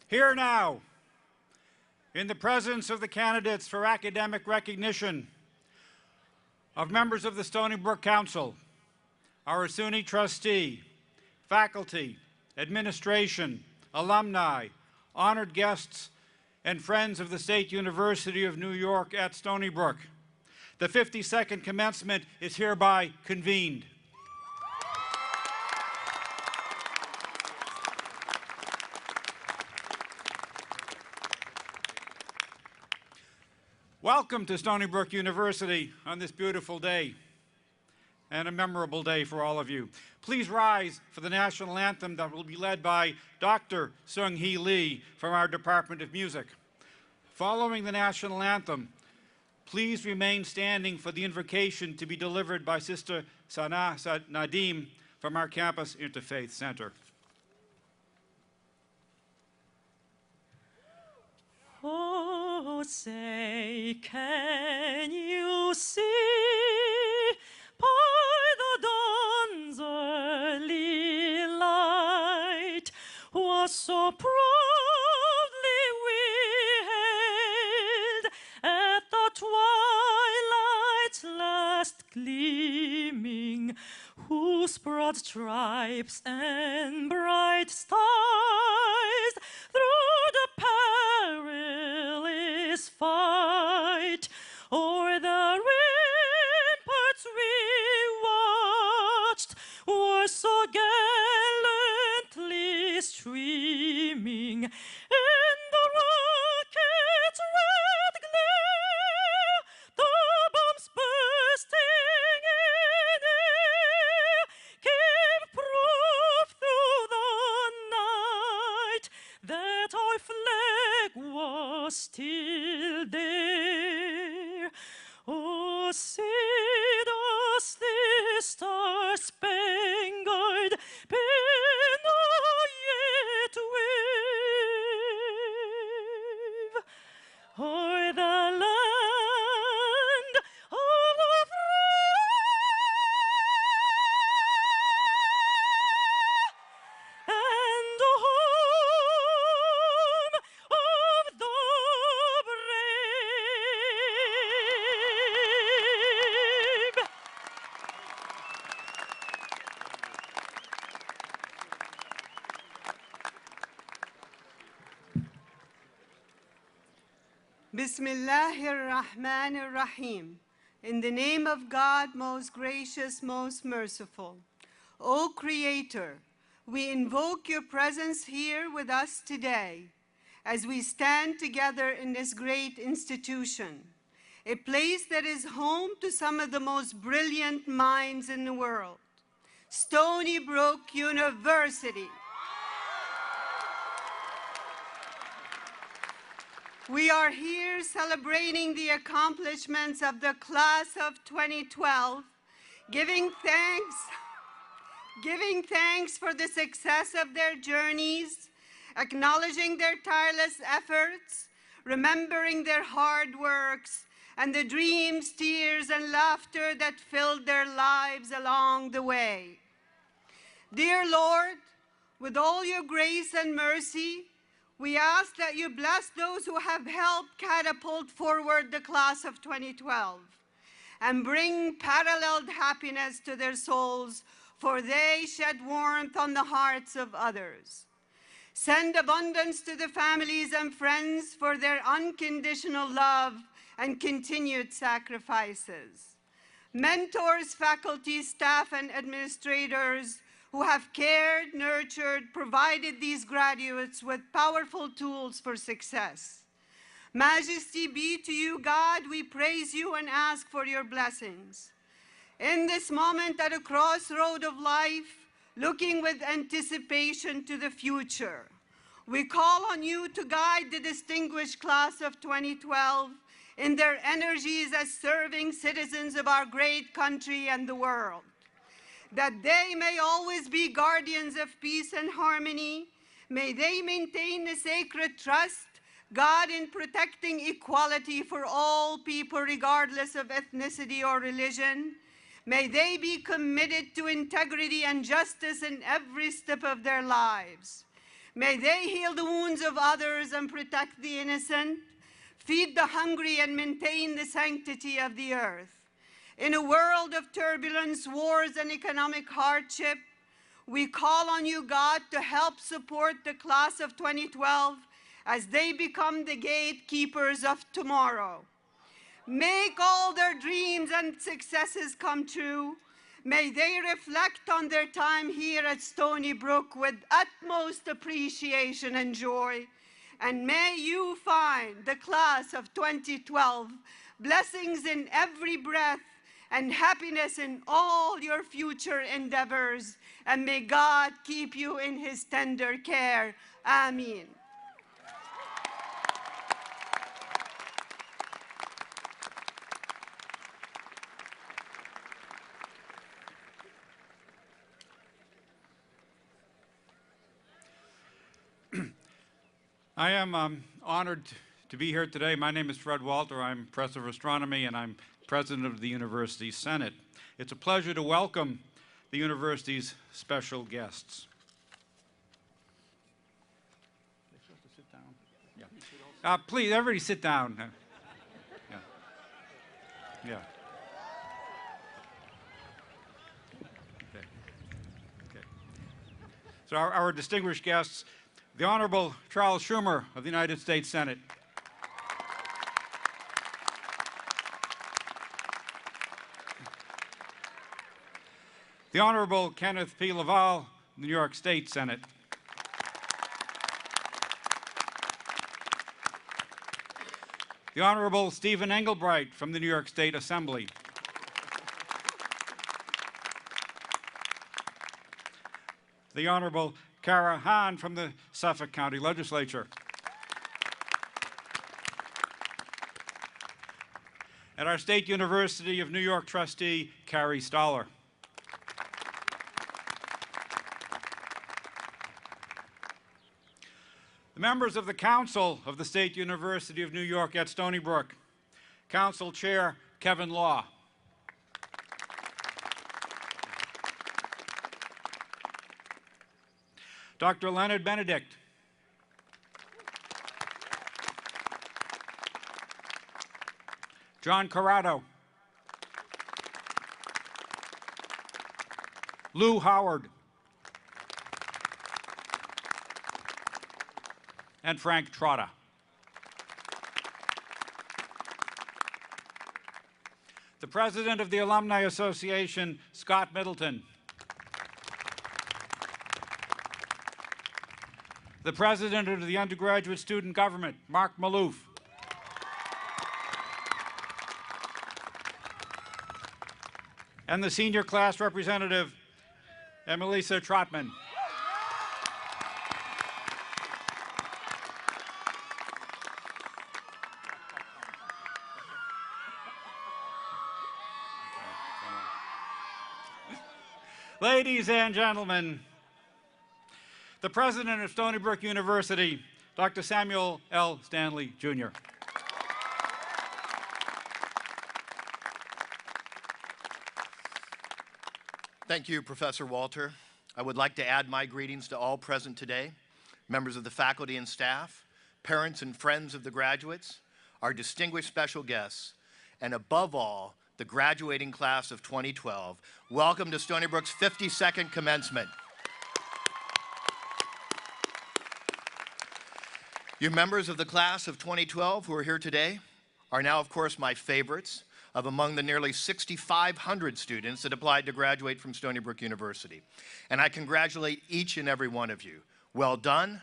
Here now, in the presence of the candidates for academic recognition, of members of the Stony Brook Council, our SUNY trustee, faculty, administration, alumni, honored guests, and friends of the State University of New York at Stony Brook, the 52nd commencement is hereby convened. Welcome to Stony Brook University on this beautiful day, and a memorable day for all of you. Please rise for the national anthem that will be led by Dr. Seung-Hee Lee from our Department of Music. Following the national anthem, please remain standing for the invocation to be delivered by Sister Sana Nadim from our Campus Interfaith Center. Oh, say, can you see by the dawn's early light what so proudly we hailed at the twilight's last gleaming, whose broad stripes and bright stars through the perilous fight o'er the ramparts we watched were so gallantly streaming, and the rocket's red glare, the bombs was still there. Oh, say does this star-spangled banner yet wave o'er the land of the free and the home of the brave. Bismillahir-Rahmanir-Rahim. In the name of God, most gracious, most merciful. O Creator, we invoke your presence here with us today as we stand together in this great institution, a place that is home to some of the most brilliant minds in the world, Stony Brook University. We are here celebrating the accomplishments of the class of 2012, giving thanks for the success of their journeys, acknowledging their tireless efforts, remembering their hard works, and the dreams, tears, and laughter that filled their lives along the way. Dear Lord, with all your grace and mercy, we ask that you bless those who have helped catapult forward the class of 2012 and bring paralleled happiness to their souls, for they shed warmth on the hearts of others. Send abundance to the families and friends for their unconditional love and continued sacrifices. Mentors, faculty, staff, and administrators who have cared, nurtured, provided these graduates with powerful tools for success. Majesty be to you, God, we praise you and ask for your blessings. In this moment at a crossroad of life, looking with anticipation to the future, we call on you to guide the distinguished class of 2012 in their energies as serving citizens of our great country and the world, that they may always be guardians of peace and harmony. May they maintain the sacred trust, God, in protecting equality for all people regardless of ethnicity or religion. May they be committed to integrity and justice in every step of their lives. May they heal the wounds of others and protect the innocent, feed the hungry and maintain the sanctity of the earth. In a world of turbulence, wars, and economic hardship, we call on you, God, to help support the class of 2012 as they become the gatekeepers of tomorrow. Make all their dreams and successes come true. May they reflect on their time here at Stony Brook with utmost appreciation and joy. And may you find the class of 2012 blessings in every breath and happiness in all your future endeavors. And may God keep you in his tender care. Amen. I am honored to be here today. My name is Fred Walter. I'm Professor of Astronomy, and I'm President of the University Senate. It's a pleasure to welcome the university's special guests. Are they supposed to sit down? Yeah. Please, everybody sit down. Yeah. Okay. So our distinguished guests, the Honorable Charles Schumer of the United States Senate. The Honorable Kenneth P. Laval, New York State Senate. The Honorable Stephen Engelbright from the New York State Assembly. The Honorable Kara Hahn from the Suffolk County Legislature. and our State University of New York trustee, Carrie Stoller. The members of the Council of the State University of New York at Stony Brook. Council Chair Kevin Law. Dr. Leonard Benedict. John Corrado. Lou Howard. And Frank Trotta. The President of the Alumni Association, Scott Middleton. The President of the Undergraduate Student Government, Mark Maloof. And the Senior Class Representative, Emelisa Trotman. Ladies and gentlemen, the President of Stony Brook University, Dr. Samuel L. Stanley, Jr. Thank you, Professor Walter. I would like to add my greetings to all present today, members of the faculty and staff, parents and friends of the graduates, our distinguished special guests, and above all, the graduating class of 2012. Welcome to Stony Brook's 52nd commencement. You members of the class of 2012 who are here today are now, of course, my favorites of among the nearly 6,500 students that applied to graduate from Stony Brook University. And I congratulate each and every one of you. Well done,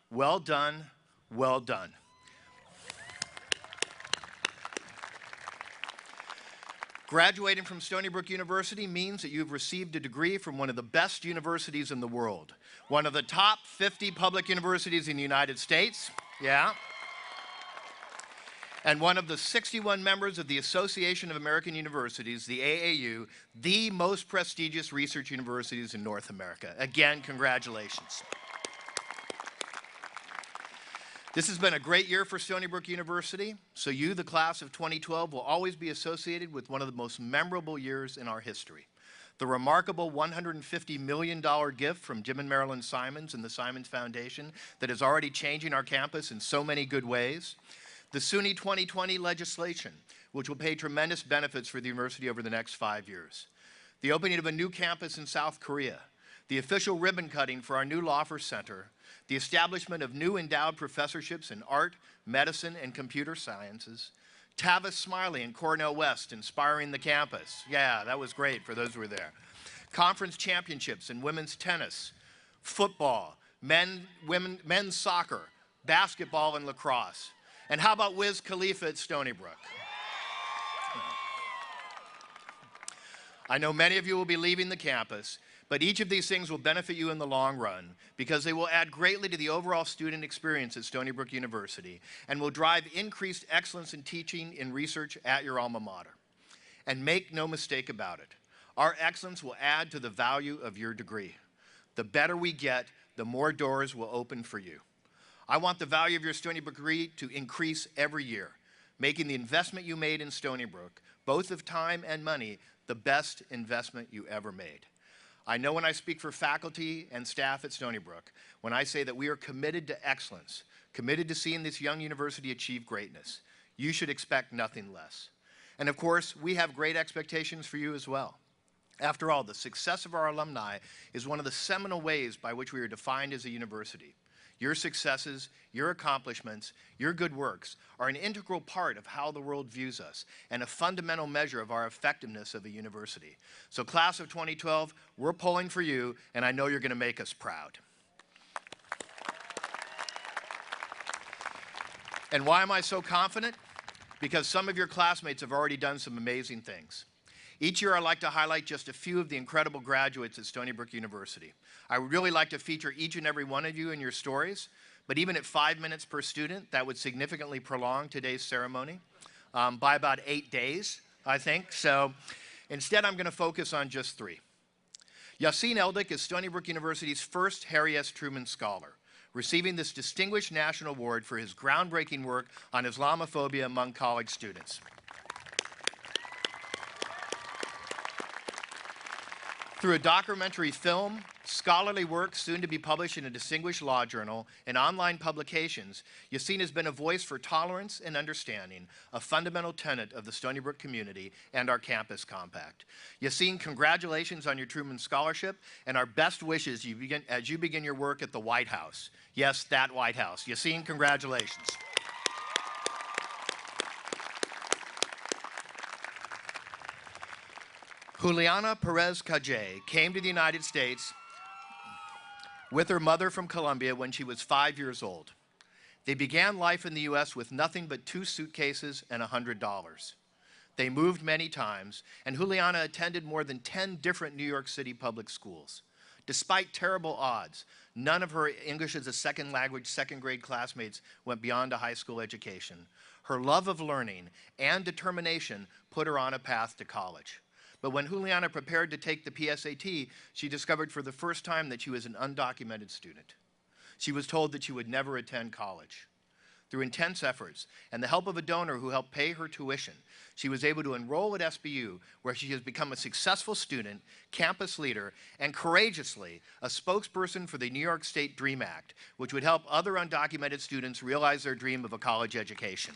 well done, well done. Graduating from Stony Brook University means that you've received a degree from one of the best universities in the world, one of the top 50 public universities in the United States, yeah, and one of the 61 members of the Association of American Universities, the AAU, the most prestigious research universities in North America. Again, congratulations. This has been a great year for Stony Brook University, so you, the class of 2012, will always be associated with one of the most memorable years in our history. The remarkable $150 million gift from Jim and Marilyn Simons and the Simons Foundation that is already changing our campus in so many good ways. The SUNY 2020 legislation, which will pay tremendous benefits for the university over the next 5 years. The opening of a new campus in South Korea. The official ribbon cutting for our new Laufer Center. The establishment of new endowed professorships in art, medicine, and computer sciences. Tavis Smiley and Cornell West inspiring the campus. Yeah, that was great for those who were there. Conference championships in women's tennis, football, men's soccer, basketball, and lacrosse. And how about Wiz Khalifa at Stony Brook? I know many of you will be leaving the campus, but each of these things will benefit you in the long run because they will add greatly to the overall student experience at Stony Brook University and will drive increased excellence in teaching and research at your alma mater. And make no mistake about it, our excellence will add to the value of your degree. The better we get, the more doors will open for you. I want the value of your Stony Brook degree to increase every year, making the investment you made in Stony Brook, both of time and money, the best investment you ever made. I know when I speak for faculty and staff at Stony Brook, when I say that we are committed to excellence, committed to seeing this young university achieve greatness. You should expect nothing less. And of course, we have great expectations for you as well. After all, the success of our alumni is one of the seminal ways by which we are defined as a university. Your successes, your accomplishments, your good works are an integral part of how the world views us and a fundamental measure of our effectiveness of a university. So class of 2012, we're pulling for you, and I know you're going to make us proud. And why am I so confident? Because some of your classmates have already done some amazing things. Each year, I like to highlight just a few of the incredible graduates at Stony Brook University. I would really like to feature each and every one of you in your stories, but even at 5 minutes per student, that would significantly prolong today's ceremony. by about 8 days, I think. So instead, I'm going to focus on just 3. Yassine Eldick is Stony Brook University's first Harry S. Truman Scholar, receiving this distinguished national award for his groundbreaking work on Islamophobia among college students. Through a documentary film, scholarly work soon to be published in a distinguished law journal, and online publications, Yassine has been a voice for tolerance and understanding, a fundamental tenet of the Stony Brook community and our campus compact. Yassine, congratulations on your Truman Scholarship, and our best wishes as you begin your work at the White House. Yes, that White House. Yassine, congratulations. Juliana Perez Cajay came to the United States with her mother from Colombia when she was 5 years old. They began life in the U.S. with nothing but 2 suitcases and $100. They moved many times, and Juliana attended more than 10 different New York City public schools. Despite terrible odds, none of her English as a second language second grade classmates went beyond a high school education. Her love of learning and determination put her on a path to college. But when Juliana prepared to take the PSAT, she discovered for the first time that she was an undocumented student. She was told that she would never attend college. Through intense efforts and the help of a donor who helped pay her tuition, she was able to enroll at SBU, where she has become a successful student, campus leader, and courageously a spokesperson for the New York State DREAM Act, which would help other undocumented students realize their dream of a college education.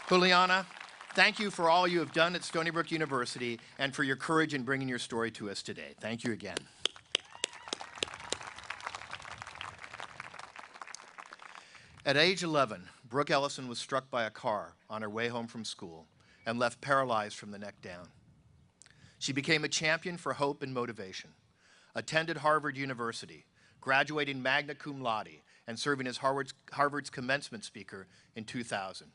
Juliana, thank you for all you have done at Stony Brook University and for your courage in bringing your story to us today. Thank you again. At age 11, Brooke Ellison was struck by a car on her way home from school and left paralyzed from the neck down. She became a champion for hope and motivation, attended Harvard University, graduating magna cum laude, and serving as Harvard's commencement speaker in 2000.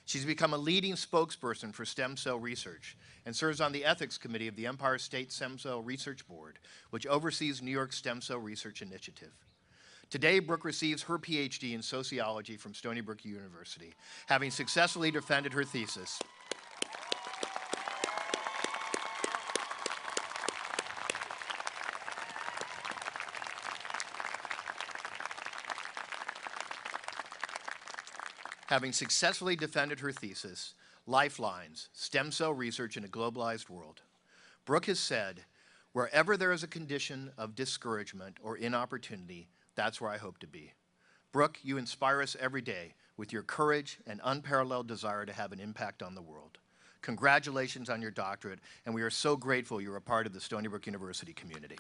She's become a leading spokesperson for stem cell research and serves on the ethics committee of the Empire State Stem Cell Research Board, which oversees New York's Stem Cell Research Initiative. Today, Brooke receives her PhD in sociology from Stony Brook University, having successfully defended her thesis. Having successfully defended her thesis, Lifelines, Stem Cell Research in a Globalized World, Brooke has said, wherever there is a condition of discouragement or inopportunity, that's where I hope to be. Brooke, you inspire us every day with your courage and unparalleled desire to have an impact on the world. Congratulations on your doctorate, and we are so grateful you're a part of the Stony Brook University community.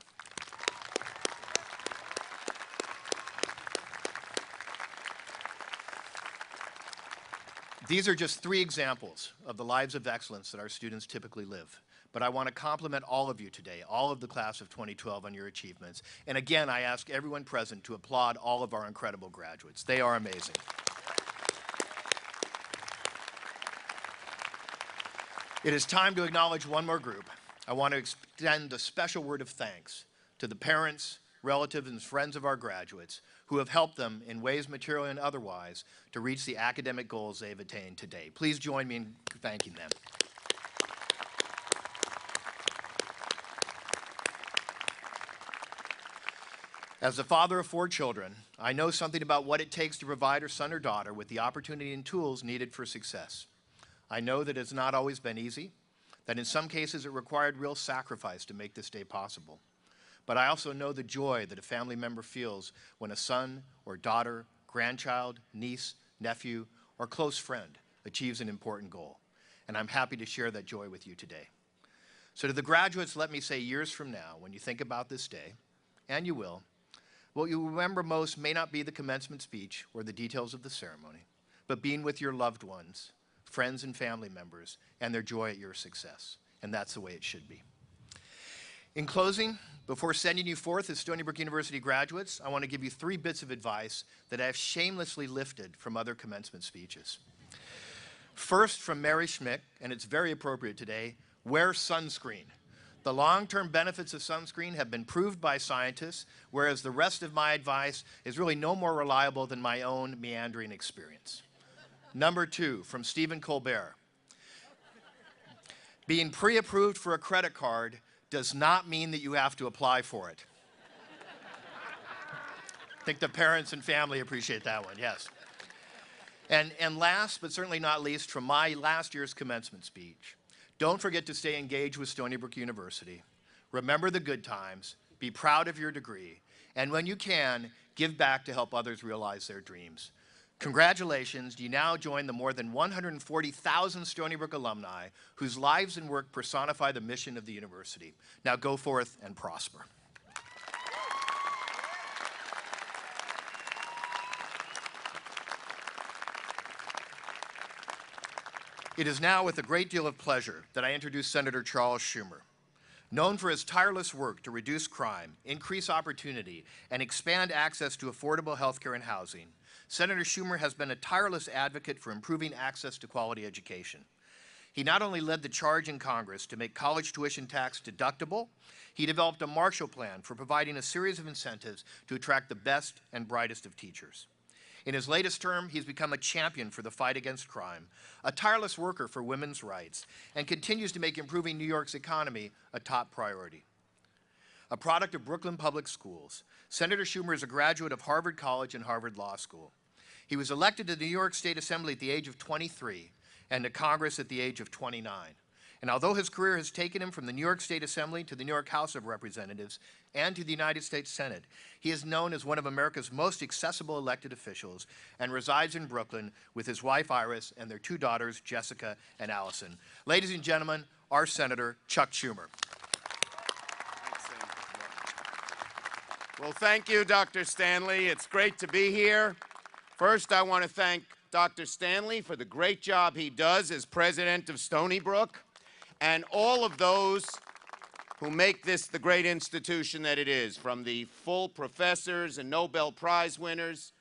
These are just 3 examples of the lives of excellence that our students typically live. But I want to compliment all of you today, all of the class of 2012, on your achievements. And again, I ask everyone present to applaud all of our incredible graduates. They are amazing. It is time to acknowledge one more group. I want to extend a special word of thanks to the parents, relatives, and friends of our graduates who have helped them in ways material and otherwise to reach the academic goals they've attained today. Please join me in thanking them. As the father of 4 children, I know something about what it takes to provide a son or daughter with the opportunity and tools needed for success. I know that it's not always been easy, that in some cases it required real sacrifice to make this day possible. But I also know the joy that a family member feels when a son or daughter, grandchild, niece, nephew, or close friend achieves an important goal. And I'm happy to share that joy with you today. So to the graduates, let me say years from now, when you think about this day, and you will, what you remember most may not be the commencement speech or the details of the ceremony, but being with your loved ones, friends and family members, and their joy at your success. And that's the way it should be. In closing, before sending you forth as Stony Brook University graduates, I want to give you 3 bits of advice that I have shamelessly lifted from other commencement speeches. First, from Mary Schmidt, and it's very appropriate today, wear sunscreen. The long-term benefits of sunscreen have been proved by scientists, whereas the rest of my advice is really no more reliable than my own meandering experience. Number 2, from Stephen Colbert. Being pre-approved for a credit card does not mean that you have to apply for it. I think the parents and family appreciate that one, yes. And last, but certainly not least, from my last year's commencement speech, don't forget to stay engaged with Stony Brook University. Remember the good times, be proud of your degree, and when you can, give back to help others realize their dreams. Congratulations, you now join the more than 140,000 Stony Brook alumni whose lives and work personify the mission of the university. Now go forth and prosper. It is now with a great deal of pleasure that I introduce Senator Charles Schumer. Known for his tireless work to reduce crime, increase opportunity, and expand access to affordable health care and housing, Senator Schumer has been a tireless advocate for improving access to quality education. He not only led the charge in Congress to make college tuition tax deductible, he developed a Marshall Plan for providing a series of incentives to attract the best and brightest of teachers. In his latest term, he's become a champion for the fight against crime, a tireless worker for women's rights, and continues to make improving New York's economy a top priority. A product of Brooklyn Public Schools, Senator Schumer is a graduate of Harvard College and Harvard Law School. He was elected to the New York State Assembly at the age of 23 and to Congress at the age of 29. And although his career has taken him from the New York State Assembly to the New York House of Representatives and to the United States Senate, he is known as one of America's most accessible elected officials and resides in Brooklyn with his wife Iris and their 2 daughters, Jessica and Allison. Ladies and gentlemen, our Senator Chuck Schumer. Well, thank you, Dr. Stanley. It's great to be here. First, I want to thank Dr. Stanley for the great job he does as president of Stony Brook, and all of those who make this the great institution that it is, from the full professors and Nobel Prize winners,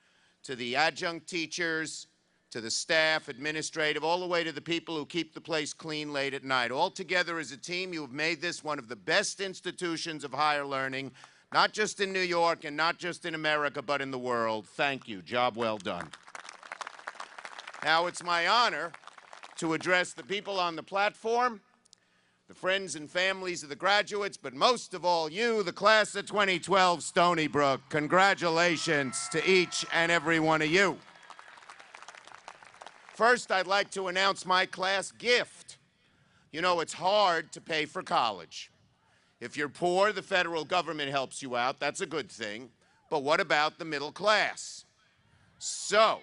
to the adjunct teachers, to the staff, administrative, all the way to the people who keep the place clean late at night. All together as a team, you have made this one of the best institutions of higher learning, not just in New York and not just in America, but in the world. Thank you. Job well done. Now, it's my honor to address the people on the platform, the friends and families of the graduates, but most of all you, the class of 2012 Stony Brook. Congratulations to each and every one of you. First, I'd like to announce my class gift. You know, it's hard to pay for college. If you're poor, the federal government helps you out. That's a good thing. But what about the middle class? So,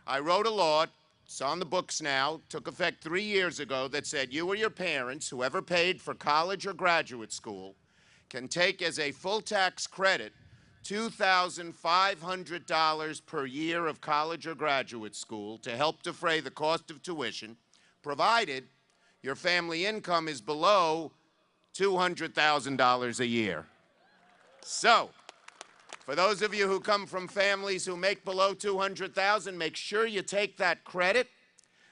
I wrote a law. It's on the books now, took effect 3 years ago, that said you or your parents, whoever paid for college or graduate school, can take as a full tax credit $2,500 per year of college or graduate school to help defray the cost of tuition, provided your family income is below $200,000 a year. So, for those of you who come from families who make below $200,000, make sure you take that credit.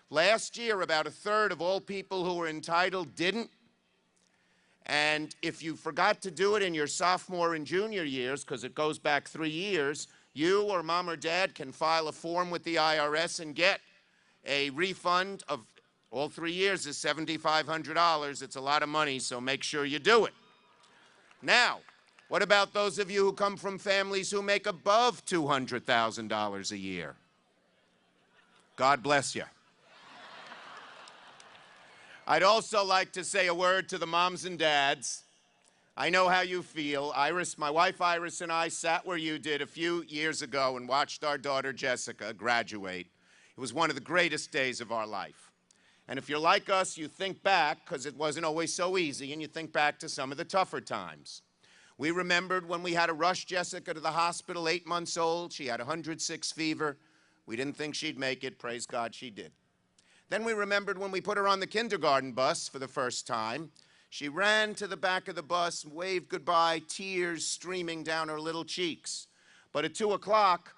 Last year, about 1/3 of all people who were entitled didn't. And if you forgot to do it in your sophomore and junior years, because it goes back 3 years, you or mom or dad can file a form with the IRS and get a refund of all 3 years is $7,500. It's a lot of money, so make sure you do it. Now, what about those of you who come from families who make above $200,000 a year? God bless you. I'd also like to say a word to the moms and dads. I know how you feel. Iris, my wife Iris and I sat where you did a few years ago and watched our daughter Jessica graduate. It was one of the greatest days of our life. And if you're like us, you think back, because it wasn't always so easy, and you think back to some of the tougher times. We remembered when we had to rush Jessica to the hospital, 8 months old. She had 106 fever. We didn't think she'd make it. Praise God, she did. Then we remembered when we put her on the kindergarten bus for the first time. She ran to the back of the bus, waved goodbye, tears streaming down her little cheeks. But at 2 o'clock,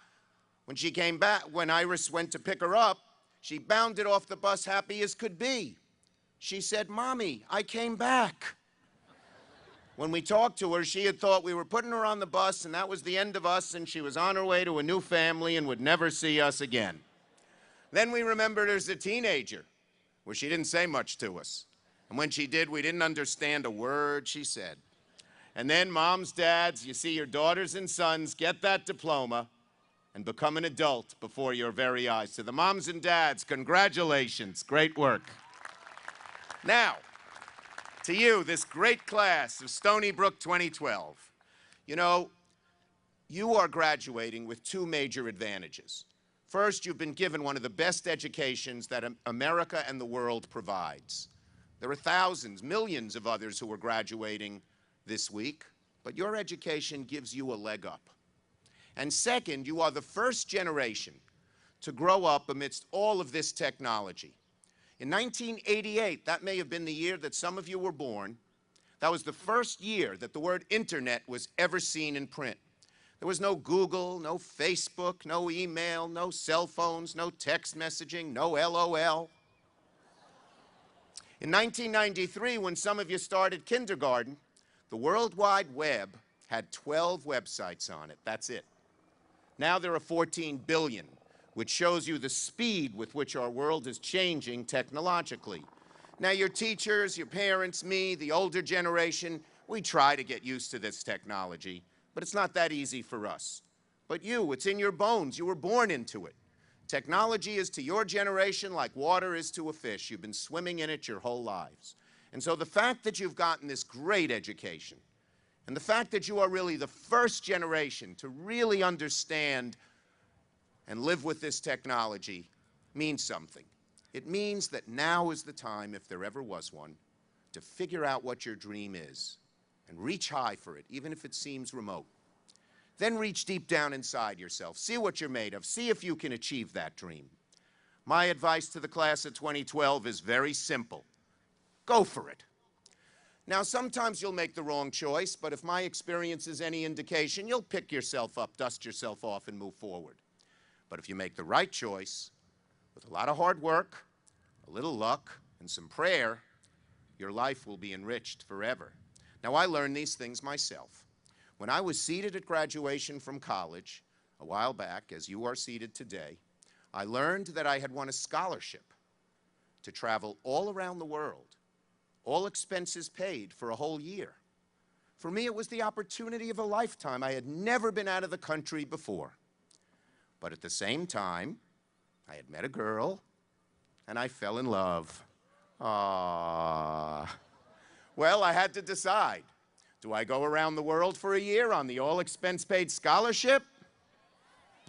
when she came back, when Iris went to pick her up, she bounded off the bus happy as could be. She said, "Mommy, I came back." When we talked to her, she had thought we were putting her on the bus and that was the end of us and she was on her way to a new family and would never see us again. Then we remembered her as a teenager, where she didn't say much to us. And when she did, we didn't understand a word she said. And then moms, dads, you see your daughters and sons get that diploma and become an adult before your very eyes. To the moms and dads, congratulations, great work. Now, to you, this great class of Stony Brook 2012. You know, you are graduating with two major advantages. First, you've been given one of the best educations that America and the world provides. There are thousands, millions of others who are graduating this week, but your education gives you a leg up. And second, you are the first generation to grow up amidst all of this technology. In 1988, that may have been the year that some of you were born, that was the first year that the word internet was ever seen in print. There was no Google, no Facebook, no email, no cell phones, no text messaging, no LOL. In 1993, when some of you started kindergarten, the World Wide Web had 12 websites on it. That's it. Now there are 14 billion, which shows you the speed with which our world is changing technologically. Now your teachers, your parents, me, the older generation, we try to get used to this technology. But it's not that easy for us. But you, it's in your bones. You were born into it. Technology is to your generation like water is to a fish. You've been swimming in it your whole lives. And so the fact that you've gotten this great education, and the fact that you are really the first generation to really understand and live with this technology means something. It means that now is the time, if there ever was one, to figure out what your dream is. And reach high for it, even if it seems remote. Then reach deep down inside yourself. See what you're made of. See if you can achieve that dream. My advice to the class of 2012 is very simple. Go for it. Now, sometimes you'll make the wrong choice, but if my experience is any indication, you'll pick yourself up, dust yourself off, and move forward. But if you make the right choice, with a lot of hard work, a little luck, and some prayer, your life will be enriched forever. Now, I learned these things myself. When I was seated at graduation from college a while back, as you are seated today, I learned that I had won a scholarship to travel all around the world, all expenses paid for a whole year. For me, it was the opportunity of a lifetime. I had never been out of the country before. But at the same time, I had met a girl, and I fell in love. Aww. Well, I had to decide. Do I go around the world for a year on the all-expense-paid scholarship?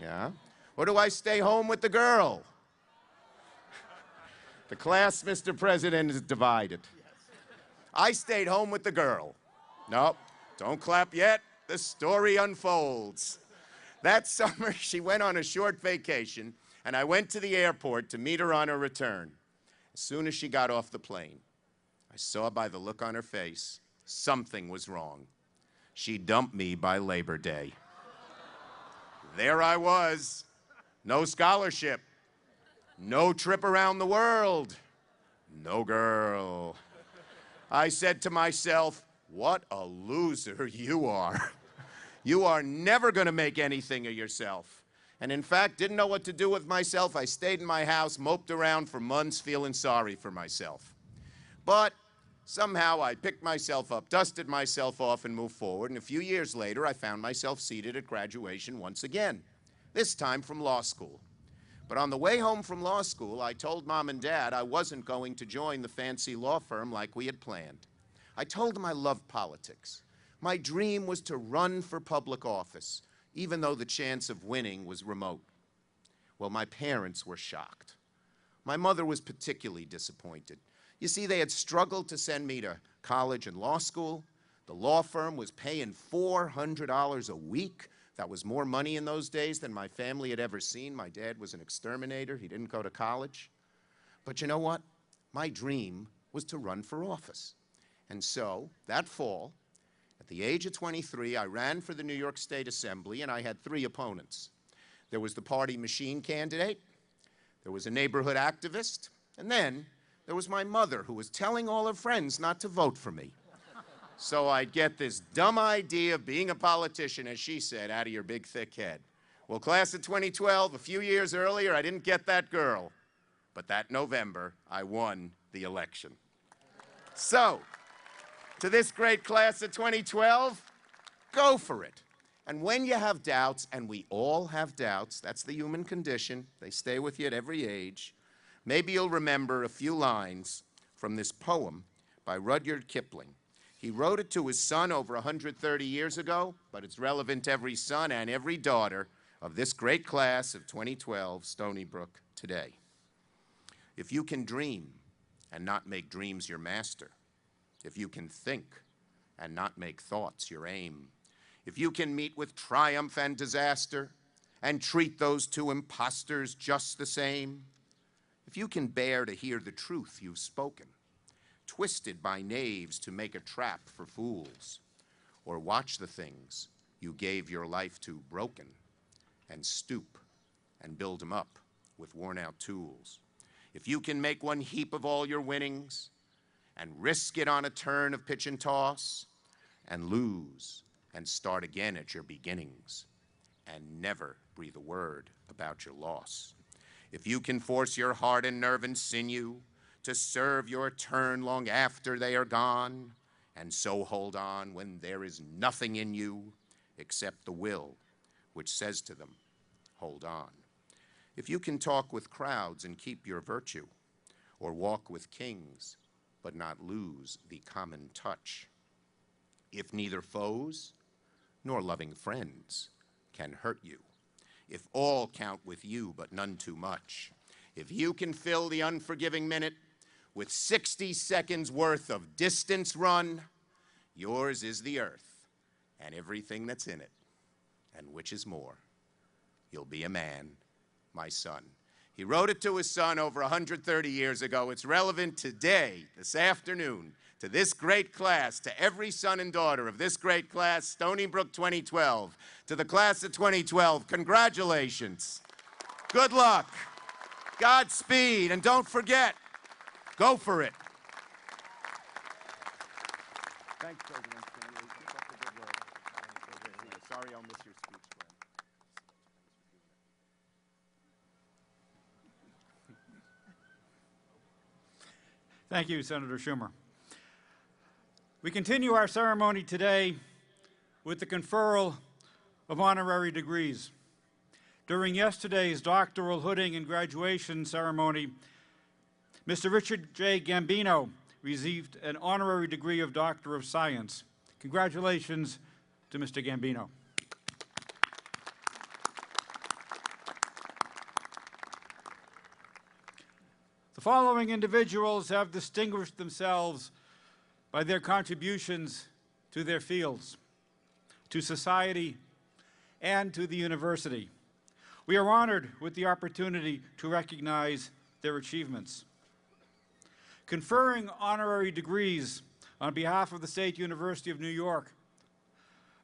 Yeah. Or do I stay home with the girl? The class, Mr. President, is divided. I stayed home with the girl. Nope, don't clap yet. The story unfolds. That summer, she went on a short vacation, and I went to the airport to meet her on her return. As soon as she got off the plane, I saw by the look on her face, something was wrong. She dumped me by Labor Day. There I was, no scholarship, no trip around the world, no girl. I said to myself, what a loser you are. You are never going to make anything of yourself. And in fact, didn't know what to do with myself. I stayed in my house, moped around for months, feeling sorry for myself. But somehow I picked myself up, dusted myself off, and moved forward. And a few years later, I found myself seated at graduation once again, this time from law school. But on the way home from law school, I told Mom and Dad I wasn't going to join the fancy law firm like we had planned. I told them I loved politics. My dream was to run for public office, even though the chance of winning was remote. Well, my parents were shocked. My mother was particularly disappointed. You see, they had struggled to send me to college and law school. The law firm was paying $400 a week. That was more money in those days than my family had ever seen. My dad was an exterminator. He didn't go to college. But you know what? My dream was to run for office. And so, that fall, at the age of 23, I ran for the New York State Assembly, and I had 3 opponents. There was the party machine candidate, there was a neighborhood activist, and then there was my mother, who was telling all her friends not to vote for me. so I'd get this dumb idea of being a politician, as she said, out of your big, thick head. Well, class of 2012, a few years earlier, I didn't get that girl. But that November, I won the election. So, to this great class of 2012, go for it. And when you have doubts, and we all have doubts, that's the human condition, they stay with you at every age, maybe you'll remember a few lines from this poem by Rudyard Kipling. He wrote it to his son over 130 years ago, but it's relevant to every son and every daughter of this great class of 2012 Stony Brook today. If you can dream and not make dreams your master, if you can think and not make thoughts your aim, if you can meet with triumph and disaster and treat those two impostors just the same, if you can bear to hear the truth you've spoken, twisted by knaves to make a trap for fools, or watch the things you gave your life to broken and stoop and build them up with worn-out tools, if you can make one heap of all your winnings and risk it on a turn of pitch and toss and lose and start again at your beginnings and never breathe a word about your loss, if you can force your heart and nerve and sinew to serve your turn long after they are gone, and so hold on when there is nothing in you except the will which says to them, hold on. If you can talk with crowds and keep your virtue, or walk with kings but not lose the common touch, if neither foes nor loving friends can hurt you, if all count with you but none too much, if you can fill the unforgiving minute with 60 seconds worth of distance run, yours is the earth and everything that's in it, and which is more, you'll be a man, my son. He wrote it to his son over 130 years ago. It's relevant today, this afternoon, to this great class, to every son and daughter of this great class, Stony Brook 2012. To the class of 2012, congratulations. Good luck. Godspeed. And don't forget, go for it. Thanks, President Stanley. Keep up the good work. Sorry I'll miss your speech, Glenn. Thank you, Senator Schumer. We continue our ceremony today with the conferral of honorary degrees. During yesterday's doctoral hooding and graduation ceremony, Mr. Richard J. Gambino received an honorary degree of Doctor of Science. Congratulations to Mr. Gambino. The following individuals have distinguished themselves by their contributions to their fields, to society, and to the university. We are honored with the opportunity to recognize their achievements. Conferring honorary degrees on behalf of the State University of New York,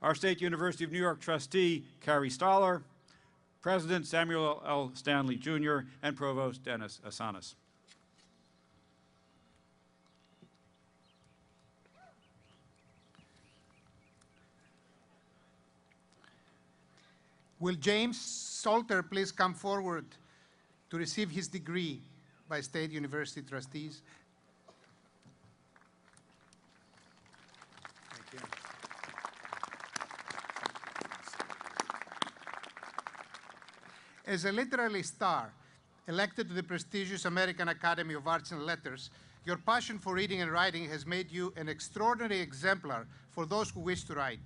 our State University of New York trustee, Carrie Stoller, President Samuel L. Stanley, Jr., and Provost Dennis Asanas. Will James Salter please come forward to receive his degree by State University trustees? Thank you. As a literary star, elected to the prestigious American Academy of Arts and Letters, your passion for reading and writing has made you an extraordinary exemplar for those who wish to write.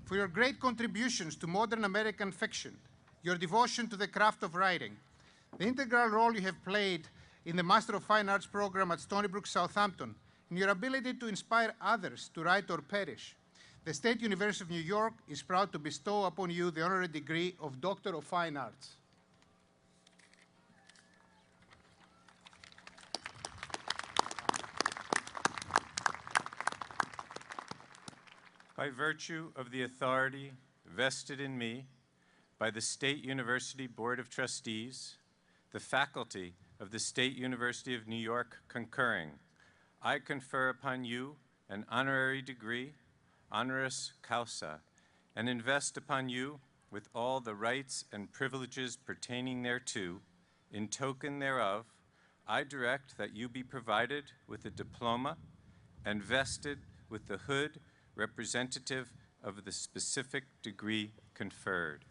For your great contributions to modern American fiction, your devotion to the craft of writing, the integral role you have played in the Master of Fine Arts program at Stony Brook, Southampton, and your ability to inspire others to write or perish, the State University of New York is proud to bestow upon you the honorary degree of Doctor of Fine Arts. By virtue of the authority vested in me by the State University Board of Trustees, the faculty of the State University of New York concurring, I confer upon you an honorary degree, honoris causa, and invest upon you with all the rights and privileges pertaining thereto. In token thereof, I direct that you be provided with a diploma and vested with the hood representative of the specific degree conferred.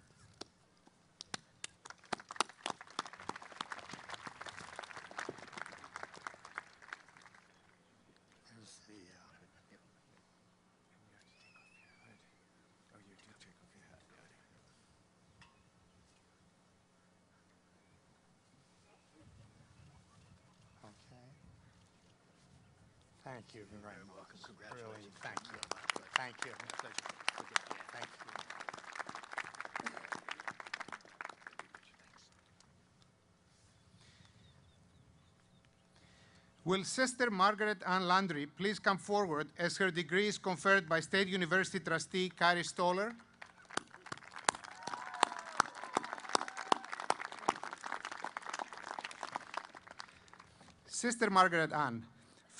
Thank you very much. Really, thank you. Thank you. Thank you. Will Sister Margaret Ann Landry please come forward as her degree is conferred by State University trustee Kari Stoller? Sister Margaret Ann,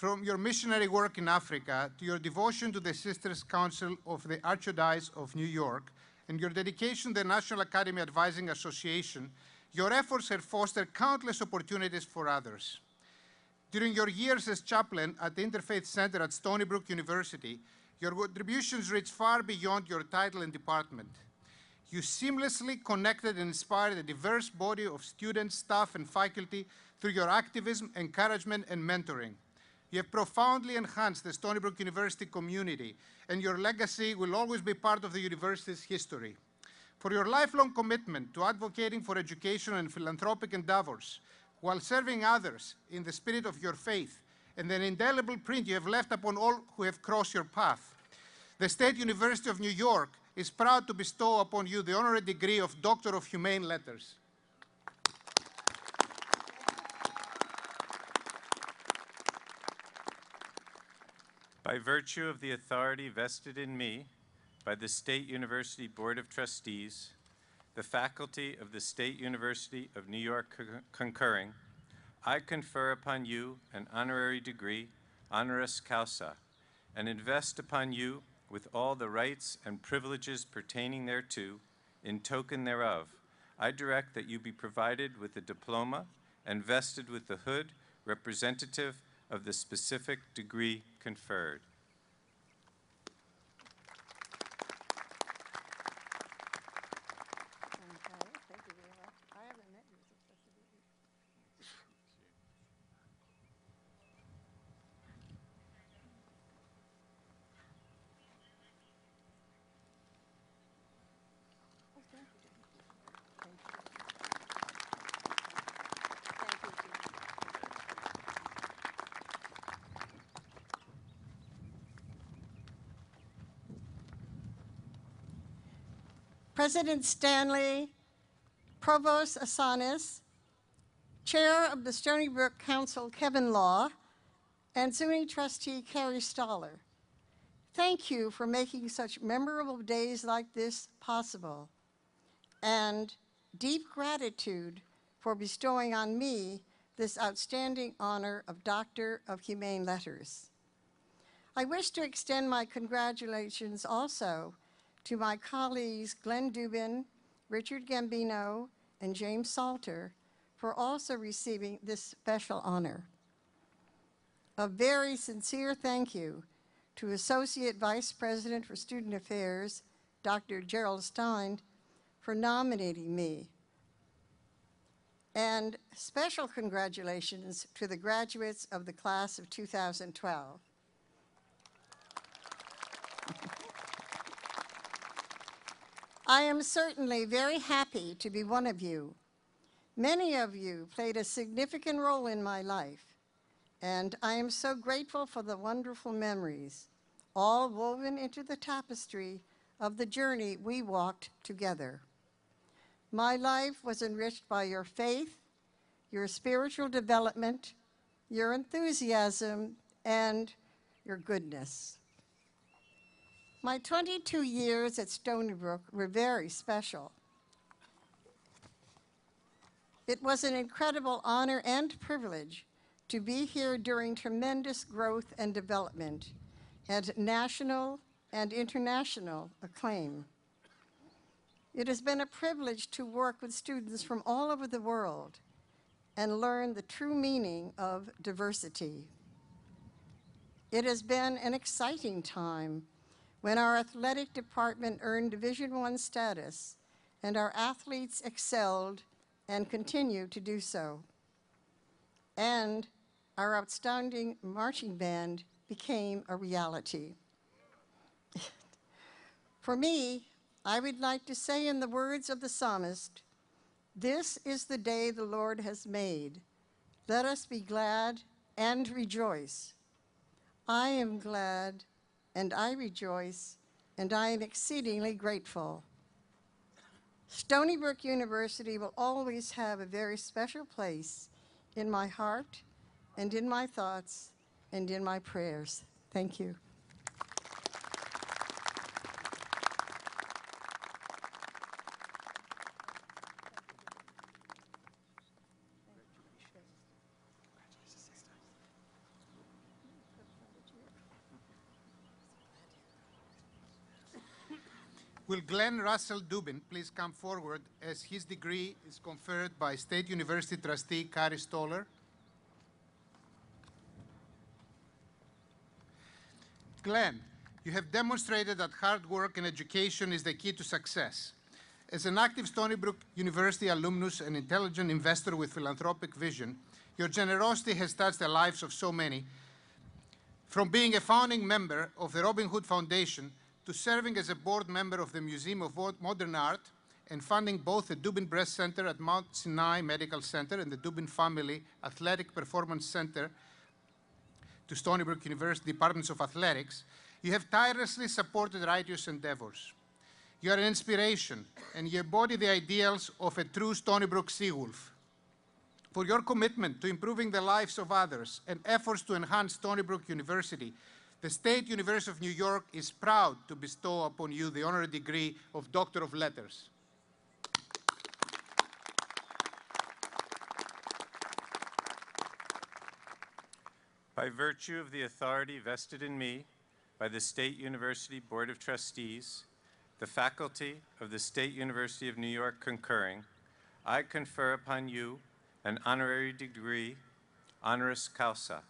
from your missionary work in Africa to your devotion to the Sisters' Council of the Archdiocese of New York and your dedication to the National Academy Advising Association, your efforts have fostered countless opportunities for others. During your years as chaplain at the Interfaith Center at Stony Brook University, your contributions reached far beyond your title and department. You seamlessly connected and inspired a diverse body of students, staff, and faculty through your activism, encouragement, and mentoring. You have profoundly enhanced the Stony Brook University community, and your legacy will always be part of the university's history. For your lifelong commitment to advocating for education and philanthropic endeavors, while serving others in the spirit of your faith, and an indelible print you have left upon all who have crossed your path, the State University of New York is proud to bestow upon you the honorary degree of Doctor of Humane Letters. By virtue of the authority vested in me by the State University Board of Trustees, the faculty of the State University of New York concurring, I confer upon you an honorary degree, honoris causa, and invest upon you with all the rights and privileges pertaining thereto. In token thereof, I direct that you be provided with a diploma and vested with the hood representative of the specific degree conferred. President Stanley, Provost Asanis, Chair of the Stony Brook Council Kevin Law, and SUNY trustee Kari Stoller. Thank you for making such memorable days like this possible, and deep gratitude for bestowing on me this outstanding honor of Doctor of Humane Letters. I wish to extend my congratulations also to my colleagues Glenn Dubin, Richard Gambino, and James Salter for also receiving this special honor. A very sincere thank you to Associate Vice President for Student Affairs, Dr. Gerald Stein, for nominating me. And special congratulations to the graduates of the class of 2012. I am certainly very happy to be one of you. Many of you played a significant role in my life, and I am so grateful for the wonderful memories, all woven into the tapestry of the journey we walked together. My life was enriched by your faith, your spiritual development, your enthusiasm, and your goodness. My 22 years at Stony Brook were very special. It was an incredible honor and privilege to be here during tremendous growth and development, and national and international acclaim. It has been a privilege to work with students from all over the world and learn the true meaning of diversity. It has been an exciting time when our athletic department earned Division I status and our athletes excelled and continue to do so. And our outstanding marching band became a reality. For me, I would like to say in the words of the psalmist, "This is the day the Lord has made. Let us be glad and rejoice." I am glad and I rejoice and I am exceedingly grateful. Stony Brook University will always have a very special place in my heart and in my thoughts and in my prayers. Thank you. Will Glenn Russell Dubin please come forward as his degree is conferred by State University trustee Kari Stoller? Glenn, you have demonstrated that hard work and education is the key to success. As an active Stony Brook University alumnus and intelligent investor with philanthropic vision, your generosity has touched the lives of so many. From being a founding member of the Robin Hood Foundation to serving as a board member of the Museum of Modern Art and funding both the Dubin Breast Center at Mount Sinai Medical Center and the Dubin Family Athletic Performance Center to Stony Brook University Departments of Athletics, you have tirelessly supported righteous endeavors. You are an inspiration, and you embody the ideals of a true Stony Brook Seawolf. For your commitment to improving the lives of others and efforts to enhance Stony Brook University, the State University of New York is proud to bestow upon you the honorary degree of Doctor of Letters. By virtue of the authority vested in me by the State University Board of Trustees, the faculty of the State University of New York concurring, I confer upon you an honorary degree, honoris causa,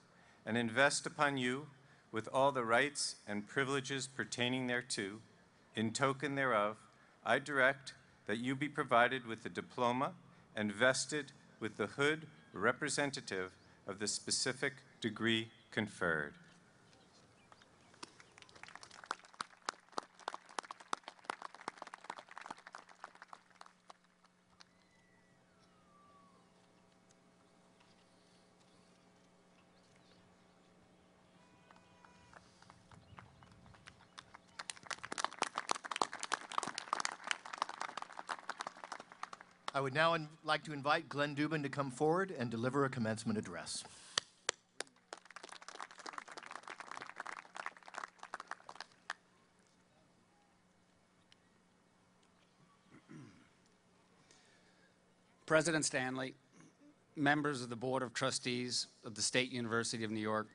and invest upon you with all the rights and privileges pertaining thereto. In token thereof, I direct that you be provided with the diploma and vested with the hood representative of the specific degree conferred. I would now like to invite Glenn Dubin to come forward and deliver a commencement address. President Stanley, members of the Board of Trustees of the State University of New York,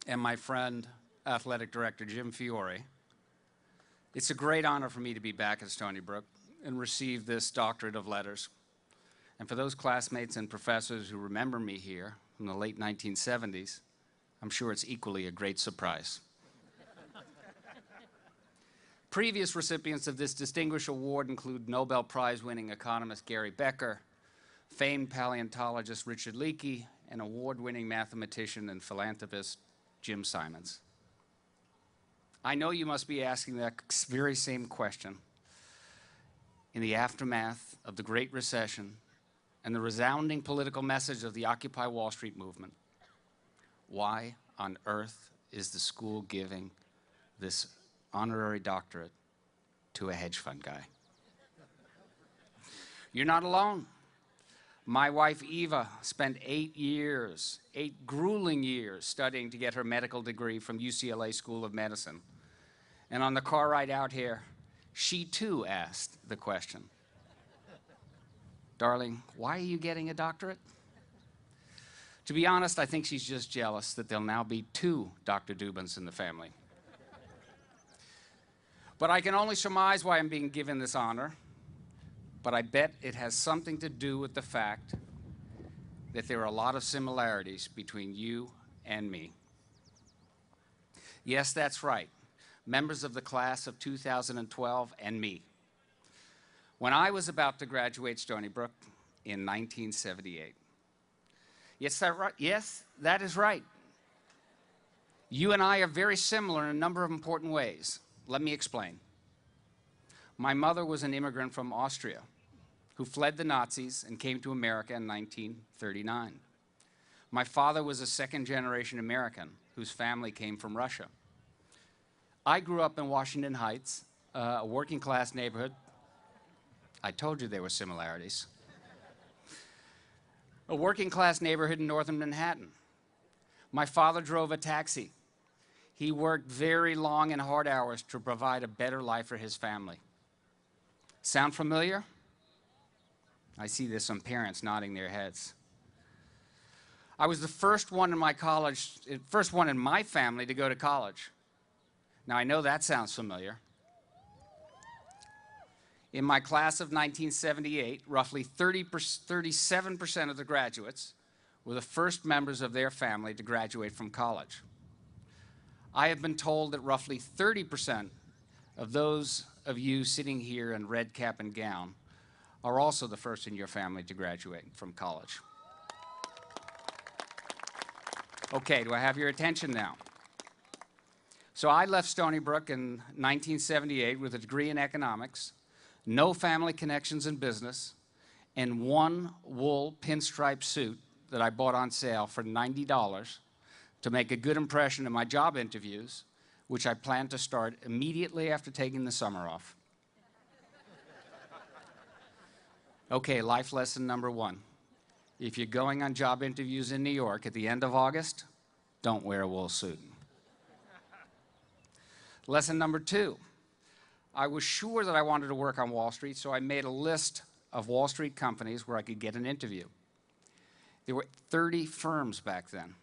and my friend, Athletic Director Jim Fiore, it's a great honor for me to be back at Stony Brook and receive this Doctorate of Letters. And for those classmates and professors who remember me here from the late 1970s, I'm sure it's equally a great surprise. Previous recipients of this distinguished award include Nobel Prize-winning economist Gary Becker, famed paleontologist Richard Leakey, and award-winning mathematician and philanthropist Jim Simons. I know you must be asking that very same question in the aftermath of the Great Recession and the resounding political message of the Occupy Wall Street movement. Why on earth is the school giving this honorary doctorate to a hedge fund guy? You're not alone. My wife Eva spent 8 grueling years studying to get her medical degree from UCLA School of Medicine. And on the car ride out here, she too asked the question, "Darling, why are you getting a doctorate?" To be honest, I think she's just jealous that there'll now be 2 Dr. Dubins in the family. But I can only surmise why I'm being given this honor, but I bet it has something to do with the fact that there are a lot of similarities between you and me. Yes, that's right, members of the class of 2012 and me. When I was about to graduate Stony Brook in 1978. Yes, that is right. You and I are very similar in a number of important ways. Let me explain. My mother was an immigrant from Austria who fled the Nazis and came to America in 1939. My father was a second-generation American whose family came from Russia. I grew up in Washington Heights, a working-class neighborhood. I told you there were similarities. A working-class neighborhood in northern Manhattan. My father drove a taxi. He worked very long and hard hours to provide a better life for his family. Sound familiar? I see there's some parents nodding their heads. I was the first one in my family to go to college. Now, I know that sounds familiar. In my class of 1978, roughly 37% of the graduates were the first members of their family to graduate from college. I have been told that roughly 30% of those of you sitting here in red cap and gown are also the first in your family to graduate from college. Okay, do I have your attention now? So I left Stony Brook in 1978 with a degree in economics, no family connections in business, and one wool pinstripe suit that I bought on sale for $90 to make a good impression in my job interviews, which I plan to start immediately after taking the summer off. Okay, life lesson number one. If you're going on job interviews in New York at the end of August, don't wear a wool suit. Lesson number two. I was sure that I wanted to work on Wall Street, so I made a list of Wall Street companies where I could get an interview. There were 30 firms back then.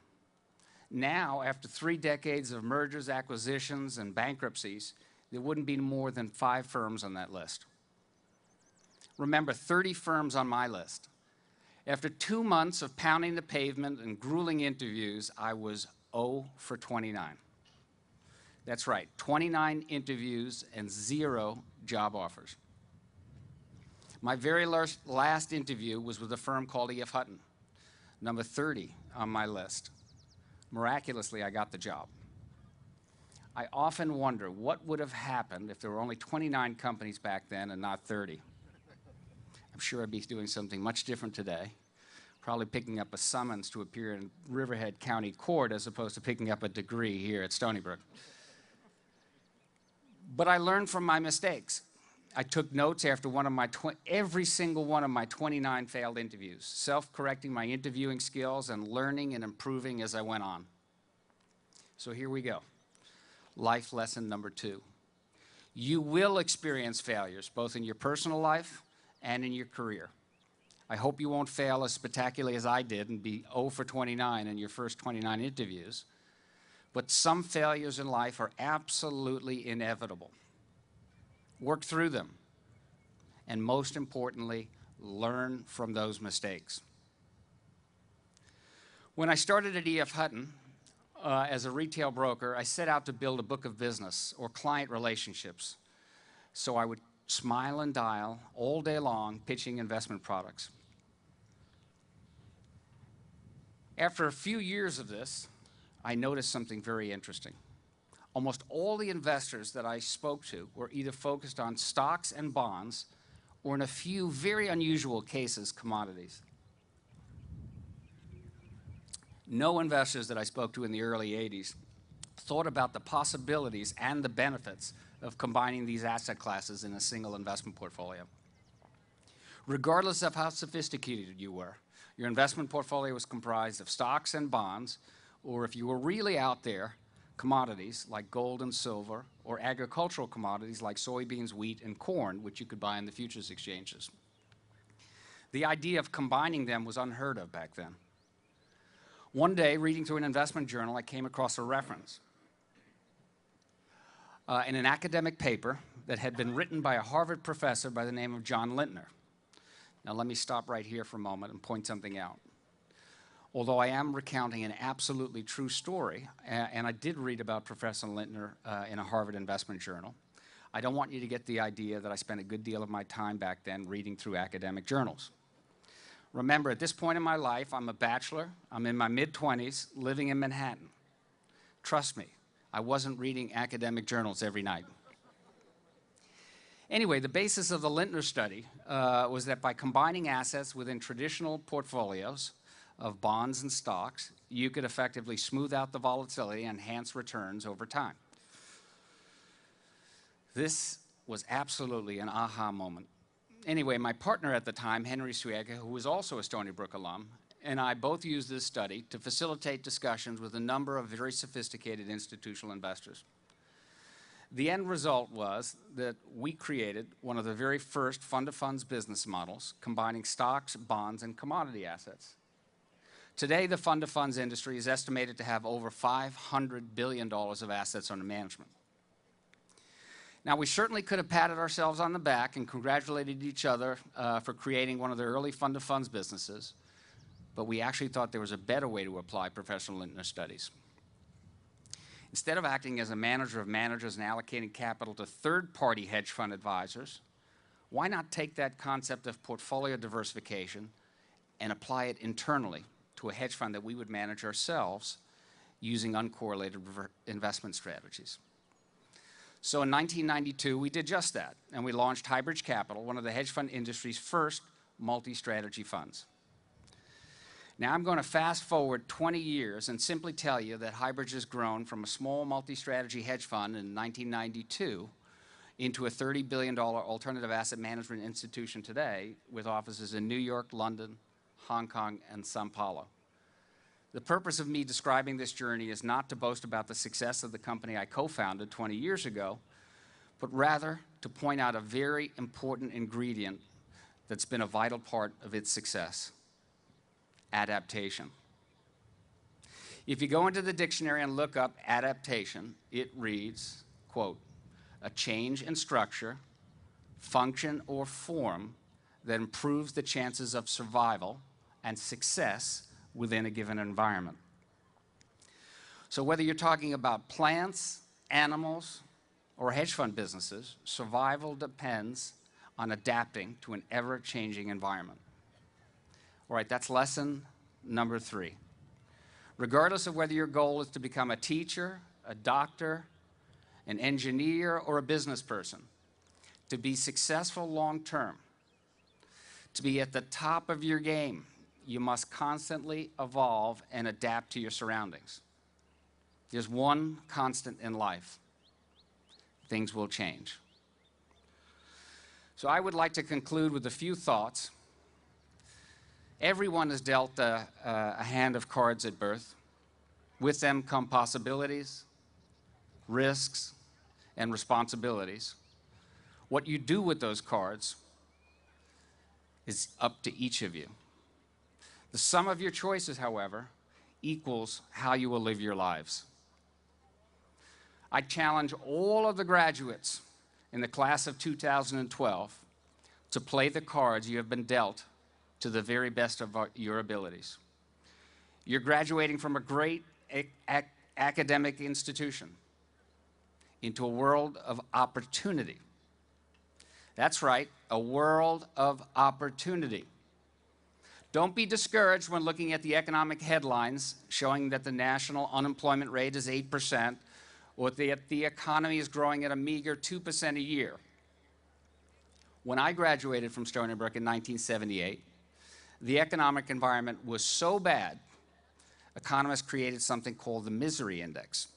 Now, after 3 decades of mergers, acquisitions, and bankruptcies, there wouldn't be more than 5 firms on that list. Remember, 30 firms on my list. After 2 months of pounding the pavement and grueling interviews, I was 0 for 29. That's right, 29 interviews and 0 job offers. My very last interview was with a firm called E.F. Hutton, number 30 on my list. Miraculously, I got the job. I often wonder what would have happened if there were only 29 companies back then and not 30. I'm sure I'd be doing something much different today, probably picking up a summons to appear in Riverhead County Court as opposed to picking up a degree here at Stony Brook. But I learned from my mistakes. I took notes after every single one of my 29 failed interviews, self-correcting my interviewing skills and learning and improving as I went on. So here we go. Life lesson number 2. You will experience failures, both in your personal life and in your career. I hope you won't fail as spectacularly as I did and be 0 for 29 in your first 29 interviews. But some failures in life are absolutely inevitable. Work through them. And most importantly, learn from those mistakes. When I started at E.F. Hutton as a retail broker, I set out to build a book of business or client relationships. So I would smile and dial all day long pitching investment products. After a few years of this, I noticed something very interesting. Almost all the investors that I spoke to were either focused on stocks and bonds, or in a few very unusual cases, commodities. No investors that I spoke to in the early 80s thought about the possibilities and the benefits of combining these asset classes in a single investment portfolio. Regardless of how sophisticated you were, your investment portfolio was comprised of stocks and bonds, or if you were really out there, commodities like gold and silver, or agricultural commodities like soybeans, wheat, and corn, which you could buy in the futures exchanges. The idea of combining them was unheard of back then. One day, reading through an investment journal, I came across a reference. in an academic paper that had been written by a Harvard professor by the name of John Lintner. Now let me stop right here for a moment and point something out. Although I am recounting an absolutely true story, and I did read about Professor Lintner in a Harvard investment journal, I don't want you to get the idea that I spent a good deal of my time back then reading through academic journals. Remember, at this point in my life, I'm a bachelor, I'm in my mid-20s, living in Manhattan. Trust me, I wasn't reading academic journals every night. Anyway, the basis of the Lintner study was that by combining assets within traditional portfolios of bonds and stocks, you could effectively smooth out the volatility and enhance returns over time. This was absolutely an aha moment. Anyway, my partner at the time, Henry Suega, who was also a Stony Brook alum, and I both used this study to facilitate discussions with a number of very sophisticated institutional investors. The end result was that we created one of the very first fund-of-funds business models combining stocks, bonds, and commodity assets. Today, the fund-of-funds industry is estimated to have over $500 billion of assets under management. Now, we certainly could have patted ourselves on the back and congratulated each other for creating one of the early fund-of-funds businesses, but we actually thought there was a better way to apply Professor Lintner's studies. Instead of acting as a manager of managers and allocating capital to third-party hedge fund advisors, why not take that concept of portfolio diversification and apply it internally to a hedge fund that we would manage ourselves using uncorrelated investment strategies? So in 1992, we did just that, and we launched Highbridge Capital, one of the hedge fund industry's first multi-strategy funds. Now I'm going to fast forward 20 years and simply tell you that Highbridge has grown from a small multi-strategy hedge fund in 1992 into a $30 billion alternative asset management institution today with offices in New York, London, Hong Kong, and Sao Paulo. The purpose of me describing this journey is not to boast about the success of the company I co-founded 20 years ago, but rather to point out a very important ingredient that's been a vital part of its success: adaptation. If you go into the dictionary and look up adaptation, it reads, quote, "a change in structure, function, or form that improves the chances of survival and success within a given environment." So whether you're talking about plants, animals, or hedge fund businesses, survival depends on adapting to an ever-changing environment. All right, that's lesson number 3. Regardless of whether your goal is to become a teacher, a doctor, an engineer, or a business person, to be successful long-term, to be at the top of your game, you must constantly evolve and adapt to your surroundings. There's one constant in life: things will change. So I would like to conclude with a few thoughts. Everyone is dealt a hand of cards at birth. With them come possibilities, risks, and responsibilities. What you do with those cards is up to each of you. The sum of your choices, however, equals how you will live your lives. I challenge all of the graduates in the class of 2012 to play the cards you have been dealt to the very best of your abilities. You're graduating from a great academic institution into a world of opportunity. That's right, a world of opportunity. Don't be discouraged when looking at the economic headlines showing that the national unemployment rate is 8% or that the economy is growing at a meager 2% a year. When I graduated from Stony Brook in 1978, the economic environment was so bad, economists created something called the Misery Index.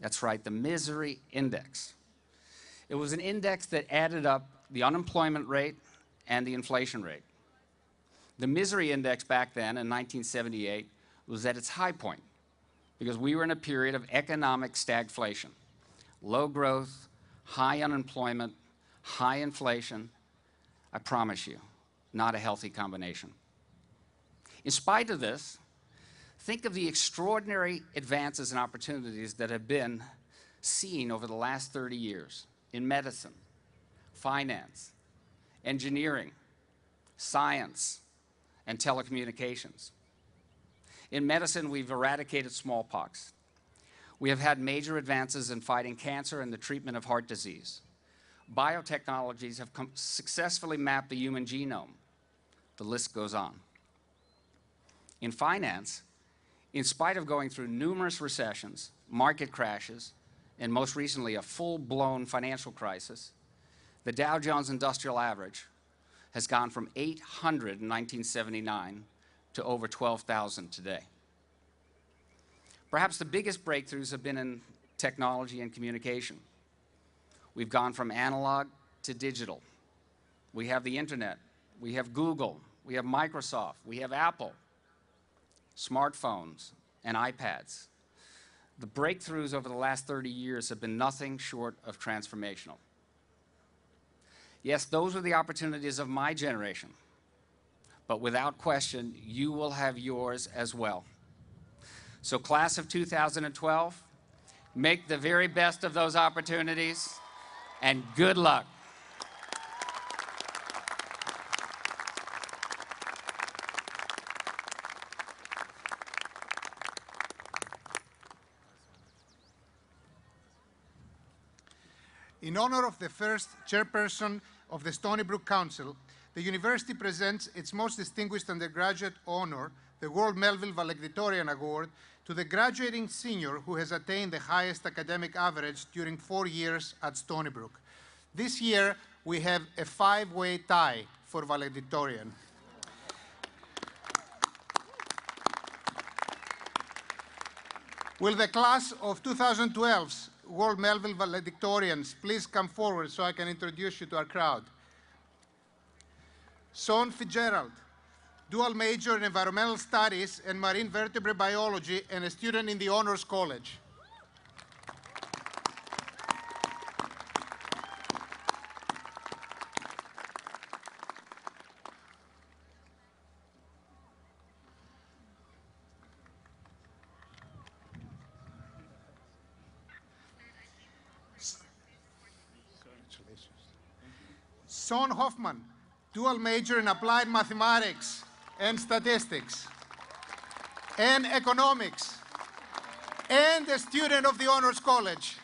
That's right, the Misery Index. It was an index that added up the unemployment rate and the inflation rate. The Misery Index back then in 1978 was at its high point because we were in a period of economic stagflation. Low growth, high unemployment, high inflation. I promise you, not a healthy combination. In spite of this, think of the extraordinary advances and opportunities that have been seen over the last 30 years in medicine, finance, engineering, science, and telecommunications. In medicine, we've eradicated smallpox. We have had major advances in fighting cancer and the treatment of heart disease. Biotechnologies have successfully mapped the human genome. The list goes on. In finance, in spite of going through numerous recessions, market crashes, and most recently a full-blown financial crisis, the Dow Jones Industrial Average has gone from 800 in 1979 to over 12,000 today. Perhaps the biggest breakthroughs have been in technology and communication. We've gone from analog to digital. We have the internet, we have Google, we have Microsoft, we have Apple, smartphones, and iPads. The breakthroughs over the last 30 years have been nothing short of transformational. Yes, those are the opportunities of my generation, but without question, you will have yours as well. So class of 2012, make the very best of those opportunities, and good luck. In honor of the first chairperson of the Stony Brook Council, the university presents its most distinguished undergraduate honor, the World Melville Valedictorian Award, to the graduating senior who has attained the highest academic average during 4 years at Stony Brook. This year, we have a 5-way tie for valedictorian. Will the class of 2012's World Melville valedictorians please come forward so I can introduce you to our crowd? Sean Fitzgerald, dual major in environmental studies and marine vertebrate biology and a student in the Honors College. Sean Hoffman, dual major in applied mathematics and statistics and economics and a student of the Honors College.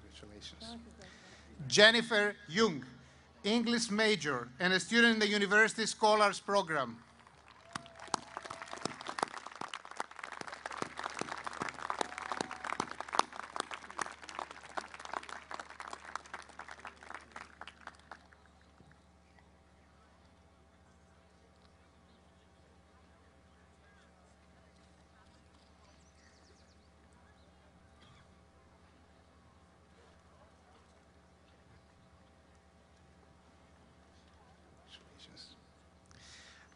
Congratulations. Jennifer Jung, English major and a student in the University Scholars Program.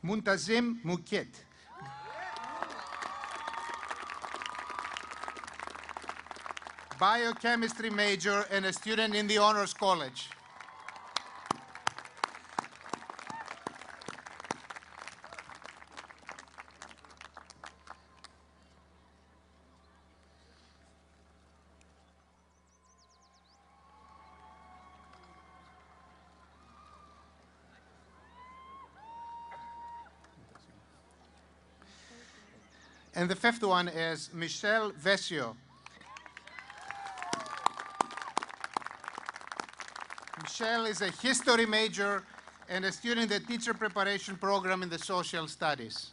Muntazim Muket, biochemistry major and a student in the Honors College. And the fifth one is Michelle Vesio. Michelle is a history major and a student in the teacher preparation program in the social studies.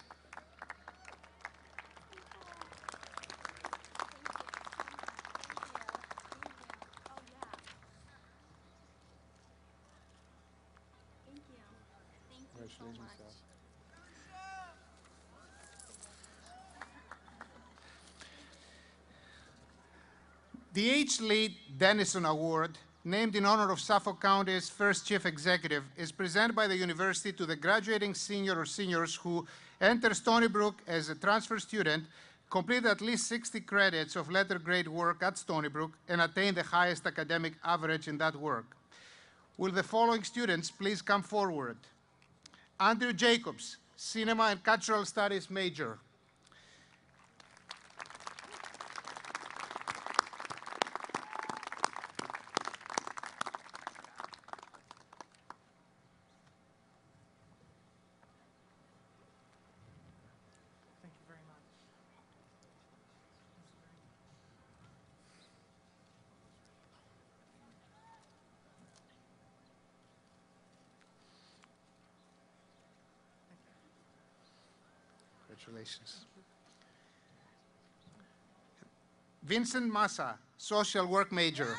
The H. Lee Dennison Award, named in honor of Suffolk County's first chief executive, is presented by the university to the graduating senior or seniors who enter Stony Brook as a transfer student, complete at least 60 credits of letter grade work at Stony Brook, and attain the highest academic average in that work. Will the following students please come forward? Andrew Jacobs, Cinema and Cultural Studies major. Congratulations. Vincent Massa, social work major.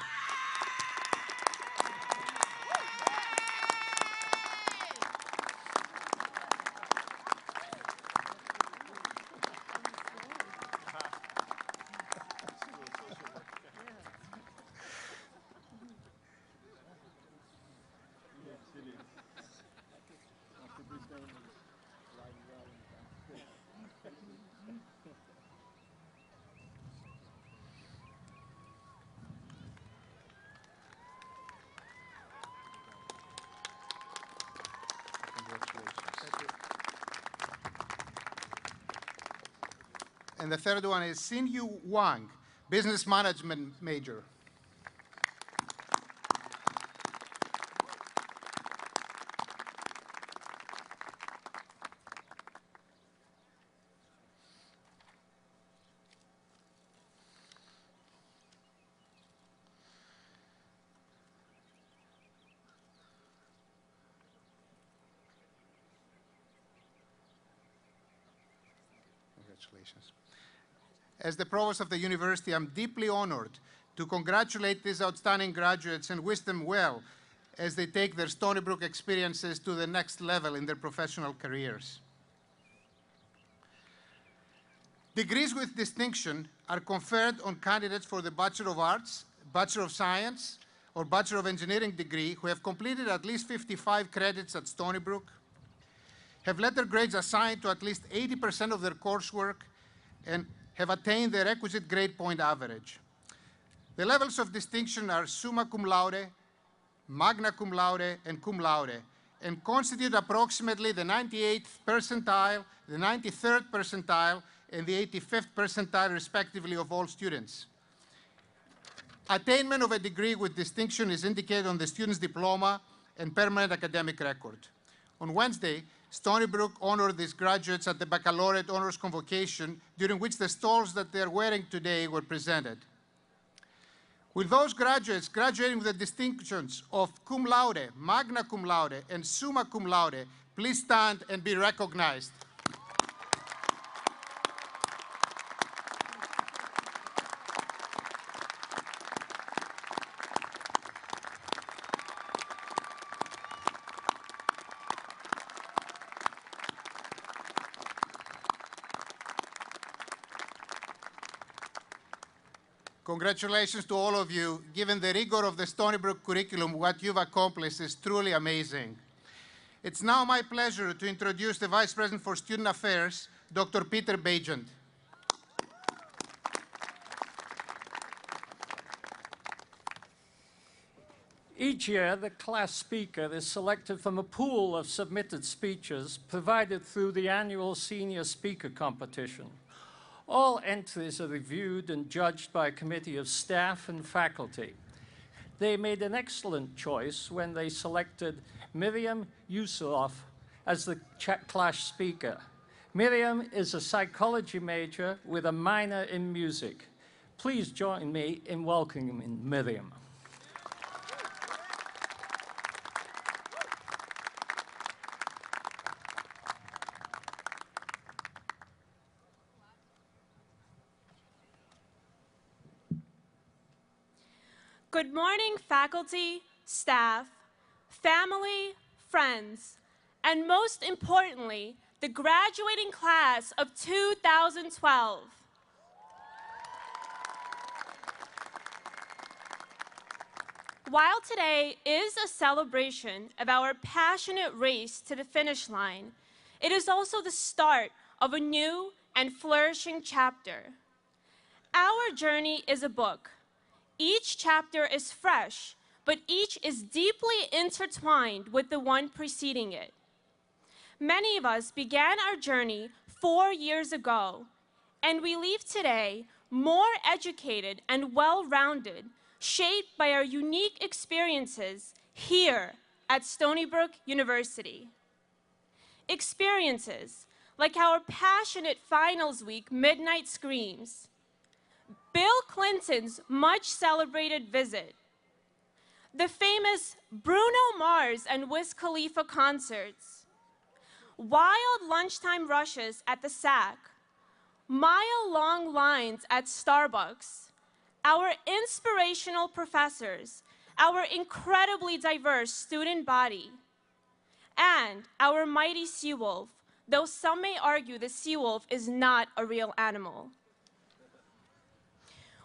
And the third one is Xin-Yu Wang, business management major. Congratulations. As the Provost of the University, I'm deeply honored to congratulate these outstanding graduates and wish them well as they take their Stony Brook experiences to the next level in their professional careers. Degrees with distinction are conferred on candidates for the Bachelor of Arts, Bachelor of Science, or Bachelor of Engineering degree who have completed at least 55 credits at Stony Brook, have letter grades assigned to at least 80% of their coursework, and have attained the requisite grade point average. The levels of distinction are summa cum laude, magna cum laude, and cum laude, and constitute approximately the 98th percentile, the 93rd percentile, and the 85th percentile, respectively, of all students. Attainment of a degree with distinction is indicated on the student's diploma and permanent academic record. On Wednesday, Stony Brook honored these graduates at the Baccalaureate Honors Convocation, during which the stalls that they're wearing today were presented. Will those graduates graduating with the distinctions of cum laude, magna cum laude, and summa cum laude please stand and be recognized? Congratulations to all of you. Given the rigor of the Stony Brook curriculum, what you've accomplished is truly amazing. It's now my pleasure to introduce the Vice President for Student Affairs, Dr. Peter Bagent. Each year, the class speaker is selected from a pool of submitted speeches provided through the annual Senior Speaker Competition. All entries are reviewed and judged by a committee of staff and faculty. They made an excellent choice when they selected Miriam Yusuloff as the class speaker. Miriam is a psychology major with a minor in music. Please join me in welcoming Miriam. Good morning, faculty, staff, family, friends, and most importantly, the graduating class of 2012. While today is a celebration of our passionate race to the finish line, it is also the start of a new and flourishing chapter. Our journey is a book. Each chapter is fresh, but each is deeply intertwined with the one preceding it. Many of us began our journey 4 years ago, and we leave today more educated and well-rounded, shaped by our unique experiences here at Stony Brook University. Experiences like our passionate finals week midnight screams, Bill Clinton's much-celebrated visit, the famous Bruno Mars and Wiz Khalifa concerts, wild lunchtime rushes at the SAC, mile-long lines at Starbucks, our inspirational professors, our incredibly diverse student body, and our mighty Seawolf, though some may argue the Seawolf is not a real animal.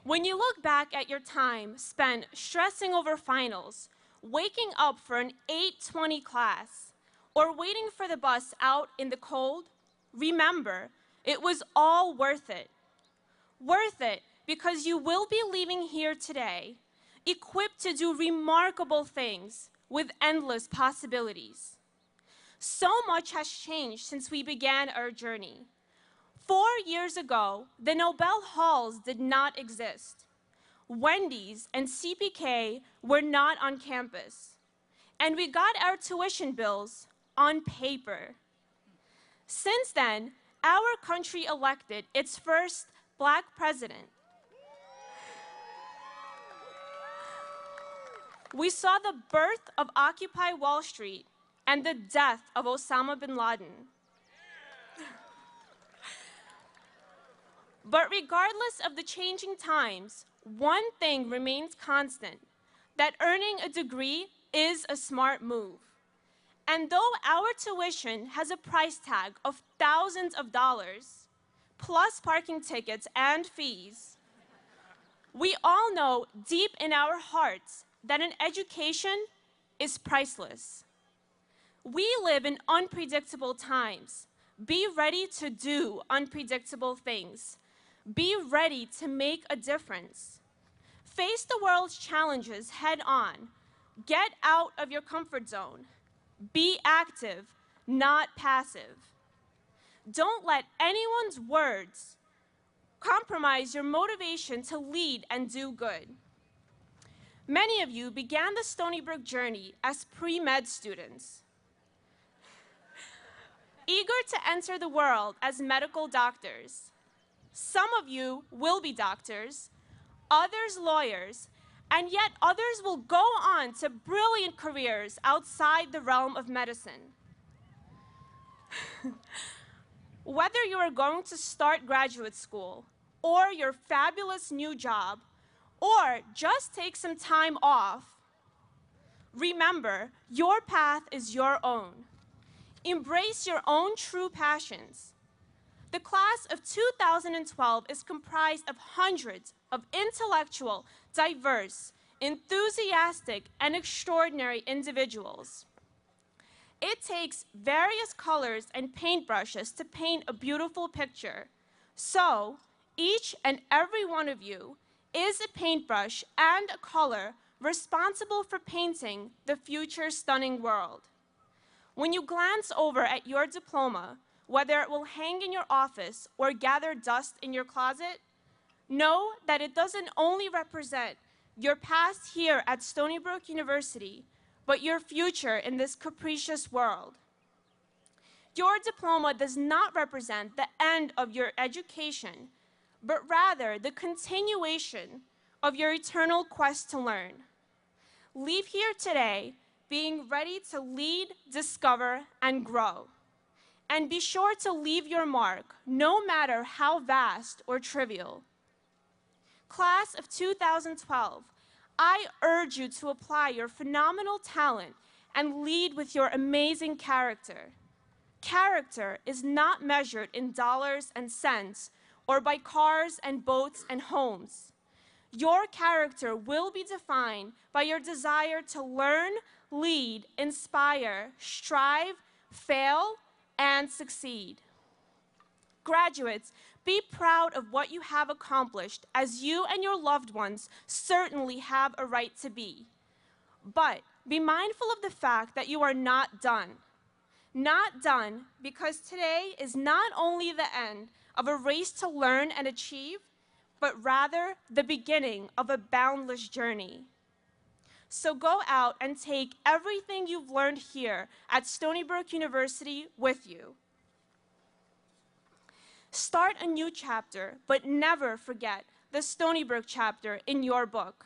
When you look back at your time spent stressing over finals, waking up for an 8:20 class, or waiting for the bus out in the cold, remember, it was all worth it. Worth it because you will be leaving here today equipped to do remarkable things with endless possibilities. So much has changed since we began our journey. 4 years ago, the Nobel Halls did not exist. Wendy's and CPK were not on campus. And we got our tuition bills on paper. Since then, our country elected its first Black president. We saw the birth of Occupy Wall Street and the death of Osama bin Laden. But regardless of the changing times, one thing remains constant, that earning a degree is a smart move. And though our tuition has a price tag of thousands of dollars, plus parking tickets and fees, we all know deep in our hearts that an education is priceless. We live in unpredictable times. Be ready to do unpredictable things. Be ready to make a difference. Face the world's challenges head on. Get out of your comfort zone. Be active, not passive. Don't let anyone's words compromise your motivation to lead and do good. Many of you began the Stony Brook journey as pre-med students, eager to enter the world as medical doctors. Some of you will be doctors, others lawyers, and yet others will go on to brilliant careers outside the realm of medicine. Whether you are going to start graduate school, or your fabulous new job, or just take some time off, remember, your path is your own. Embrace your own true passions. The class of 2012 is comprised of hundreds of intellectual, diverse, enthusiastic, and extraordinary individuals. It takes various colors and paintbrushes to paint a beautiful picture. So, each and every one of you is a paintbrush and a color responsible for painting the future stunning world. When you glance over at your diploma, whether it will hang in your office or gather dust in your closet, know that it doesn't only represent your past here at Stony Brook University, but your future in this capricious world. Your diploma does not represent the end of your education, but rather the continuation of your eternal quest to learn. Leave here today being ready to lead, discover, and grow. And be sure to leave your mark, no matter how vast or trivial. Class of 2012, I urge you to apply your phenomenal talent and lead with your amazing character. Character is not measured in dollars and cents or by cars and boats and homes. Your character will be defined by your desire to learn, lead, inspire, strive, fail, and succeed. Graduates, be proud of what you have accomplished, as you and your loved ones certainly have a right to be. But be mindful of the fact that you are not done. Not done because today is not only the end of a race to learn and achieve, but rather the beginning of a boundless journey. So go out and take everything you've learned here at Stony Brook University with you. Start a new chapter, but never forget the Stony Brook chapter in your book.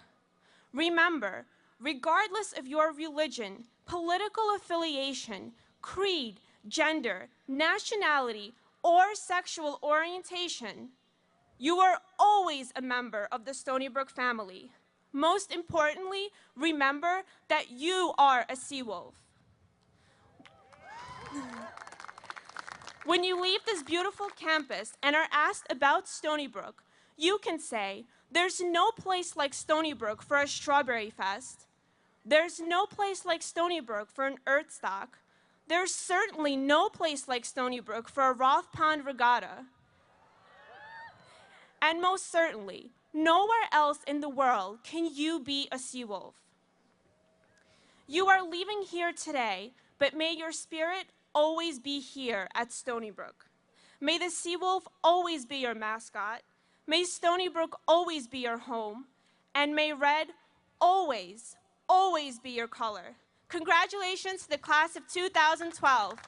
Remember, regardless of your religion, political affiliation, creed, gender, nationality, or sexual orientation, you are always a member of the Stony Brook family. Most importantly, remember that you are a Seawolf. When you leave this beautiful campus and are asked about Stony Brook, you can say, there's no place like Stony Brook for a strawberry fest. There's no place like Stony Brook for an earth stock. There's certainly no place like Stony Brook for a Roth Pond regatta. And most certainly, nowhere else in the world can you be a Seawolf. You are leaving here today, but may your spirit always be here at Stony Brook. May the Seawolf always be your mascot. May Stony Brook always be your home. And may red always, always be your color. Congratulations to the class of 2012.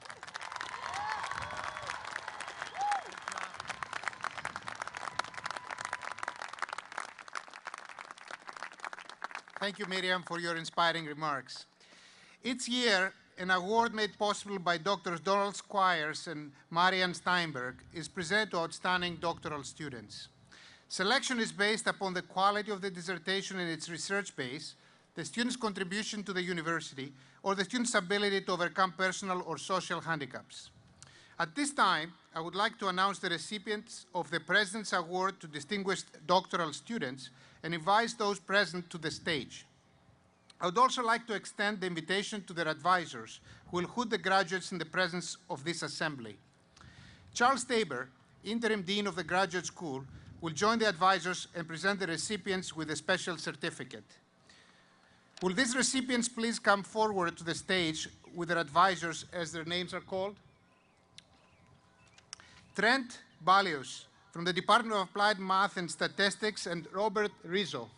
Thank you, Miriam, for your inspiring remarks. Each year, an award made possible by Drs. Donald Squires and Marianne Steinberg is presented to outstanding doctoral students. Selection is based upon the quality of the dissertation and its research base, the student's contribution to the university, or the student's ability to overcome personal or social handicaps. At this time, I would like to announce the recipients of the President's Award to distinguished doctoral students and invite those present to the stage. I would also like to extend the invitation to their advisors, who will hood the graduates in the presence of this assembly. Charles Tabor, Interim Dean of the Graduate School, will join the advisors and present the recipients with a special certificate. Will these recipients please come forward to the stage with their advisors as their names are called? Trent Balius, from the Department of Applied Math and Statistics, and Robert Rizzo.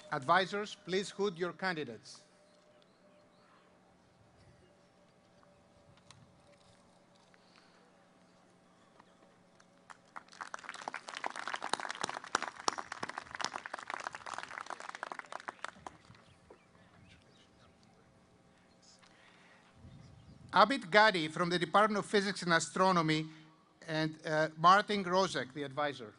Advisors, please hood your candidates. Abid Gadi from the Department of Physics and Astronomy, and Martin Rozek, the advisor.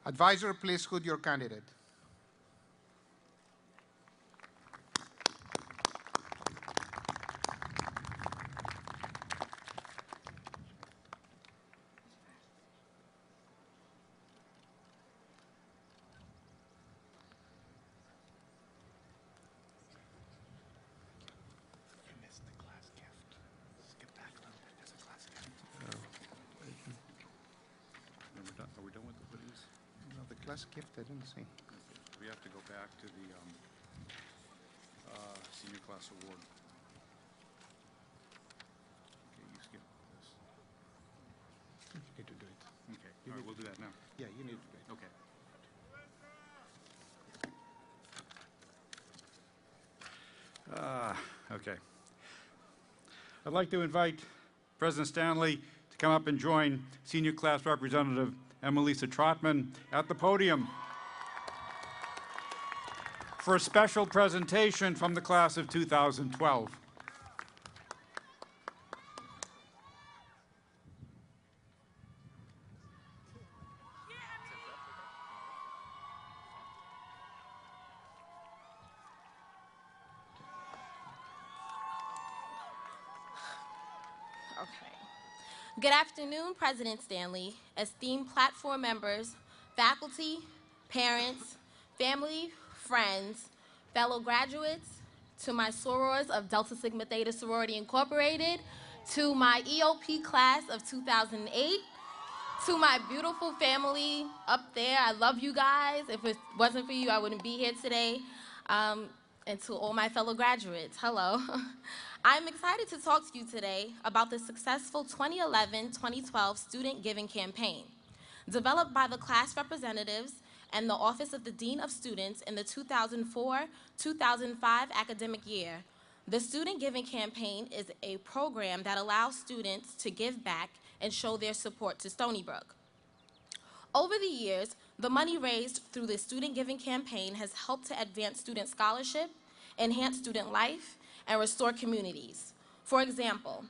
Advisor, please hood your candidate. Class gift, I didn't see. We have to go back to the senior class award. Okay, you skip this. You need to do it. Okay, all right, we'll do that now. Yeah, you need to do it. Okay. Okay. I'd like to invite President Stanley to come up and join Senior Class Representative Emelisa Trotman at the podium. for a special presentation from the class of 2012. Good afternoon, President Stanley, esteemed platform members, faculty, parents, family, friends, fellow graduates, to my sorors of Delta Sigma Theta Sorority Incorporated, to my EOP class of 2008, to my beautiful family up there. I love you guys. If it wasn't for you, I wouldn't be here today. And to all my fellow graduates, hello. I'm excited to talk to you today about the successful 2011-2012 Student Giving Campaign, developed by the class representatives and the Office of the Dean of Students in the 2004-2005 academic year. The Student Giving Campaign is a program that allows students to give back and show their support to Stony Brook. Over the years, the money raised through the Student Giving Campaign has helped to advance student scholarship, enhance student life, and restore communities. For example,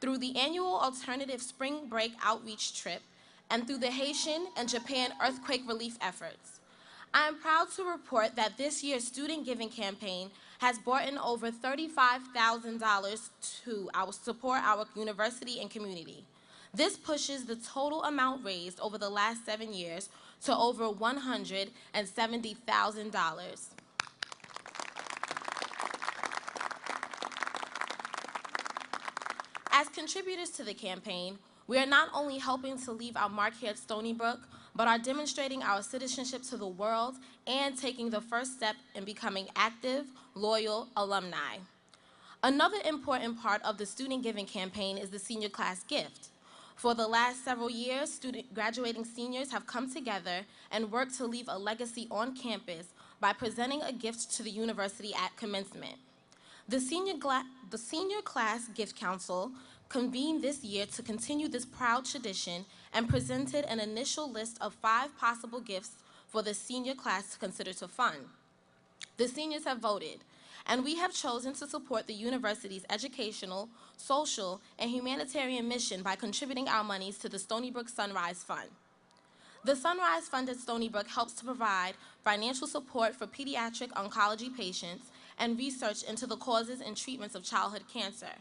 through the annual Alternative Spring Break Outreach Trip and through the Haitian and Japan earthquake relief efforts. I am proud to report that this year's Student Giving Campaign has brought in over $35,000 to support our university and community. This pushes the total amount raised over the last 7 years to over $170,000. As contributors to the campaign, we are not only helping to leave our mark here at Stony Brook, but are demonstrating our citizenship to the world and taking the first step in becoming active, loyal alumni. Another important part of the Student Giving Campaign is the Senior Class Gift. For the last several years, graduating seniors have come together and worked to leave a legacy on campus by presenting a gift to the university at commencement. The Senior Class Gift Council convened this year to continue this proud tradition and presented an initial list of 5 possible gifts for the senior class to consider to fund. The seniors have voted, and we have chosen to support the university's educational, social, and humanitarian mission by contributing our monies to the Stony Brook Sunrise Fund. The Sunrise Fund at Stony Brook helps to provide financial support for pediatric oncology patients and research into the causes and treatments of childhood cancer.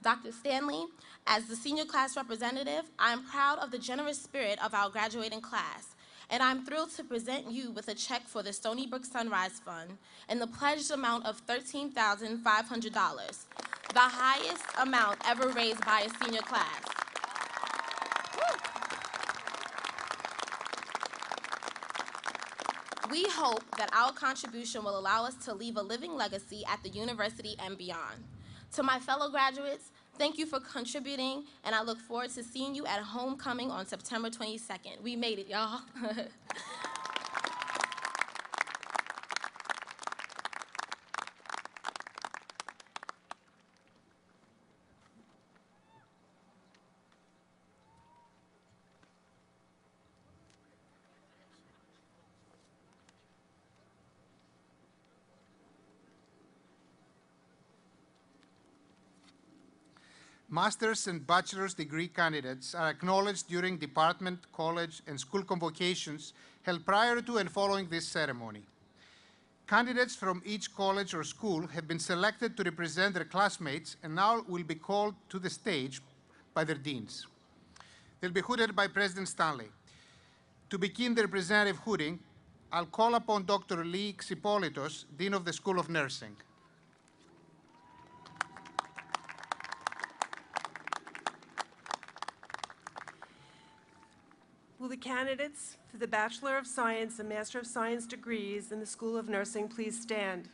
Dr. Stanley, as the senior class representative, I am proud of the generous spirit of our graduating class, and I'm thrilled to present you with a check for the Stony Brook Sunrise Fund in the pledged amount of $13,500, the highest amount ever raised by a senior class. We hope that our contribution will allow us to leave a living legacy at the university and beyond. To my fellow graduates, thank you for contributing, and I look forward to seeing you at homecoming on September 22nd. We made it, y'all. Master's and bachelor's degree candidates are acknowledged during department, college, and school convocations held prior to and following this ceremony. Candidates from each college or school have been selected to represent their classmates and now will be called to the stage by their deans. They'll be hooded by President Stanley. To begin the representative hooding, I'll call upon Dr. Lee Xipolitos, Dean of the School of Nursing. Will the candidates for the Bachelor of Science and Master of Science degrees in the School of Nursing please stand?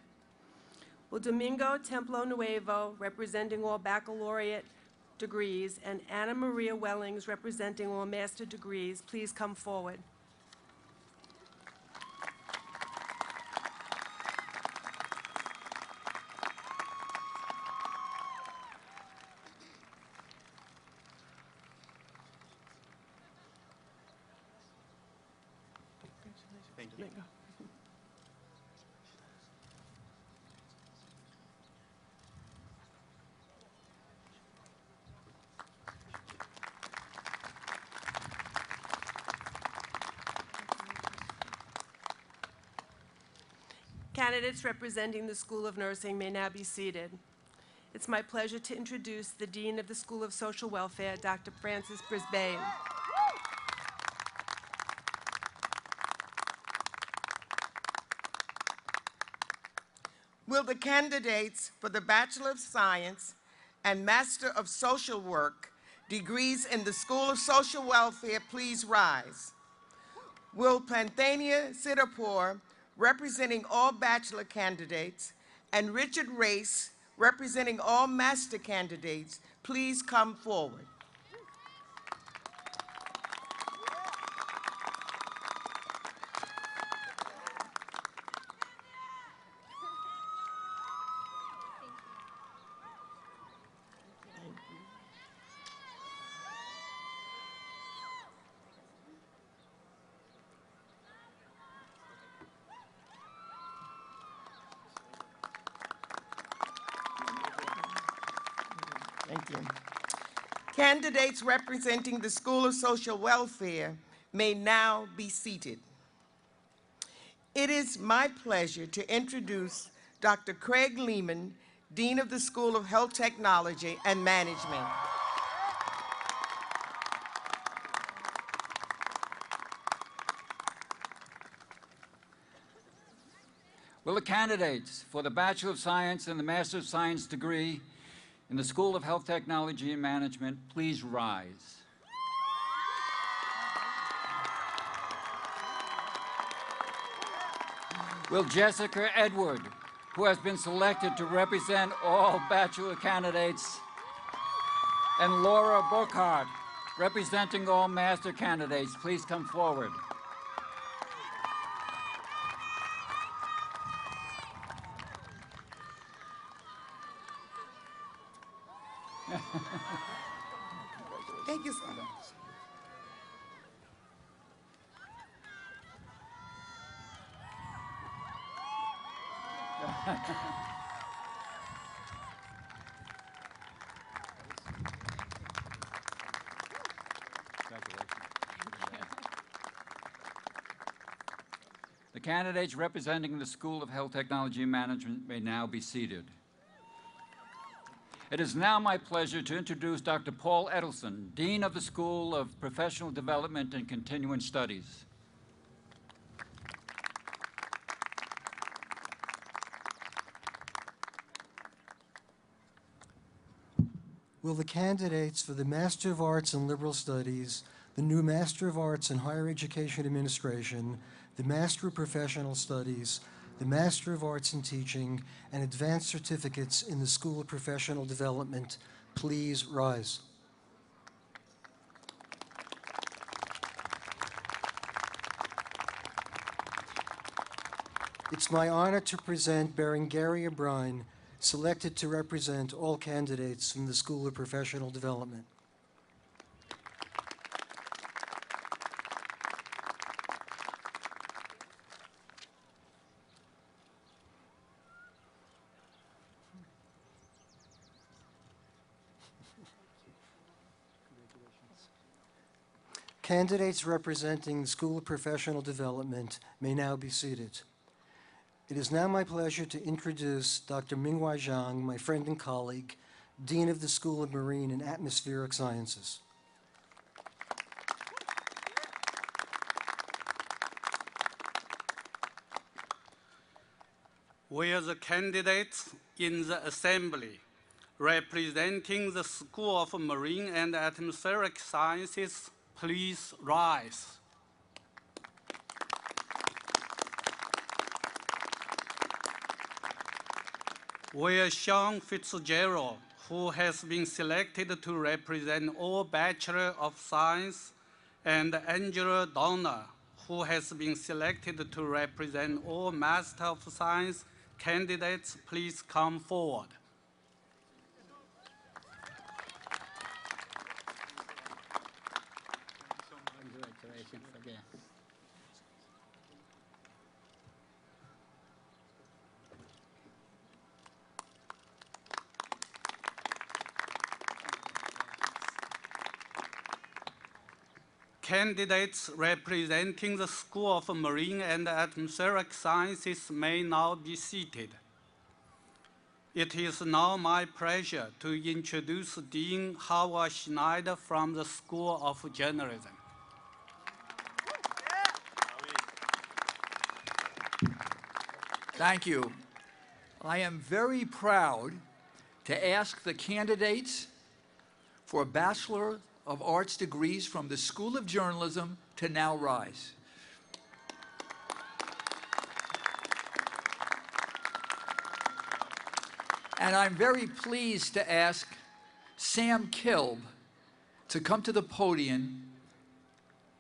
Will Domingo Templo Nuevo, representing all baccalaureate degrees, and Anna Maria Wellings, representing all master degrees, please come forward? candidates representing the School of Nursing may now be seated. It's my pleasure to introduce the Dean of the School of Social Welfare, Dr. Francis Brisbane. Will the candidates for the Bachelor of Science and Master of Social Work degrees in the School of Social Welfare please rise? Will Panthania Siddharpur, representing all bachelor candidates, and Richard Race, representing all master candidates, please come forward? Thank you. Candidates representing the School of Social Welfare may now be seated. It is my pleasure to introduce Dr. Craig Lehman, Dean of the School of Health Technology and Management. Will the candidates for the Bachelor of Science and the Master of Science degree in the School of Health Technology and Management please rise? Will Jessica Edward, who has been selected to represent all bachelor candidates, and Laura Burkhardt, representing all master candidates, please come forward? Thank you so much. The candidates representing the School of Health Technology and Management may now be seated. It is now my pleasure to introduce Dr. Paul Edelson, Dean of the School of Professional Development and Continuing Studies. Will the candidates for the Master of Arts in Liberal Studies, the new Master of Arts in Higher Education Administration, the Master of Professional Studies, the Master of Arts in Teaching, and advanced certificates in the School of Professional Development please rise? It's my honor to present Berengaria O'Brien, selected to represent all candidates from the School of Professional Development. Candidates representing the School of Professional Development may now be seated. It is now my pleasure to introduce Dr. Minghua Zhang, my friend and colleague, Dean of the School of Marine and Atmospheric Sciences. We are the candidates in the Assembly representing the School of Marine and Atmospheric Sciences. Please rise. We are Sean Fitzgerald, who has been selected to represent all Bachelor of Science, and Angela Donner, who has been selected to represent all Master of Science candidates. Please come forward. Candidates representing the School of Marine and Atmospheric Sciences may now be seated. It is now my pleasure to introduce Dean Howard Schneider from the School of Journalism. Thank you. I am very proud to ask the candidates for Bachelor of Arts degrees from the School of Journalism to now rise. And I'm very pleased to ask Sam Kilb to come to the podium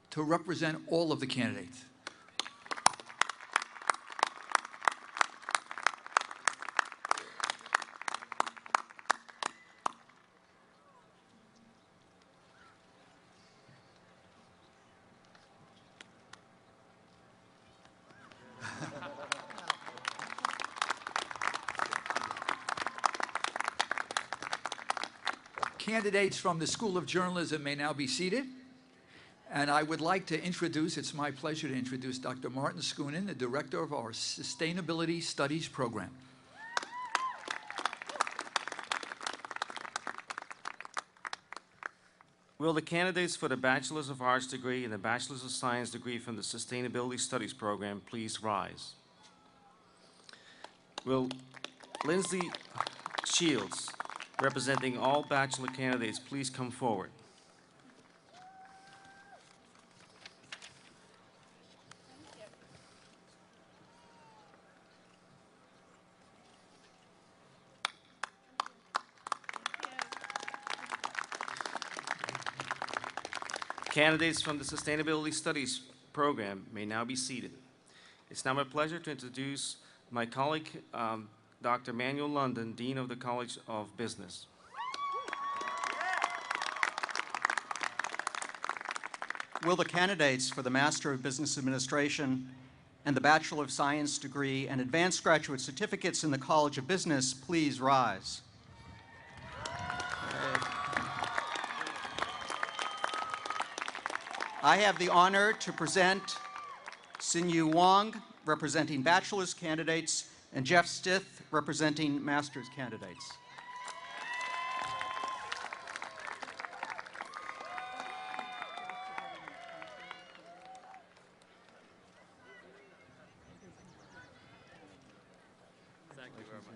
to represent all of the candidates. Candidates from the School of Journalism may now be seated. And I would like to introduce, it's my pleasure to introduce Dr. Martin Schoonen, the director of our Sustainability Studies program. Will the candidates for the Bachelor's of Arts degree and the Bachelor's of Science degree from the Sustainability Studies program please rise? Will Lindsay Shields, representing all bachelor candidates, please come forward? Candidates from the Sustainability Studies program may now be seated. It's now my pleasure to introduce my colleague, Dr. Manuel London, Dean of the College of Business. Will the candidates for the Master of Business Administration and the Bachelor of Science degree and advanced graduate certificates in the College of Business please rise? I have the honor to present Sinyu Wong, representing bachelor's candidates, and Jeff Stith, representing master's candidates. Thank you very much.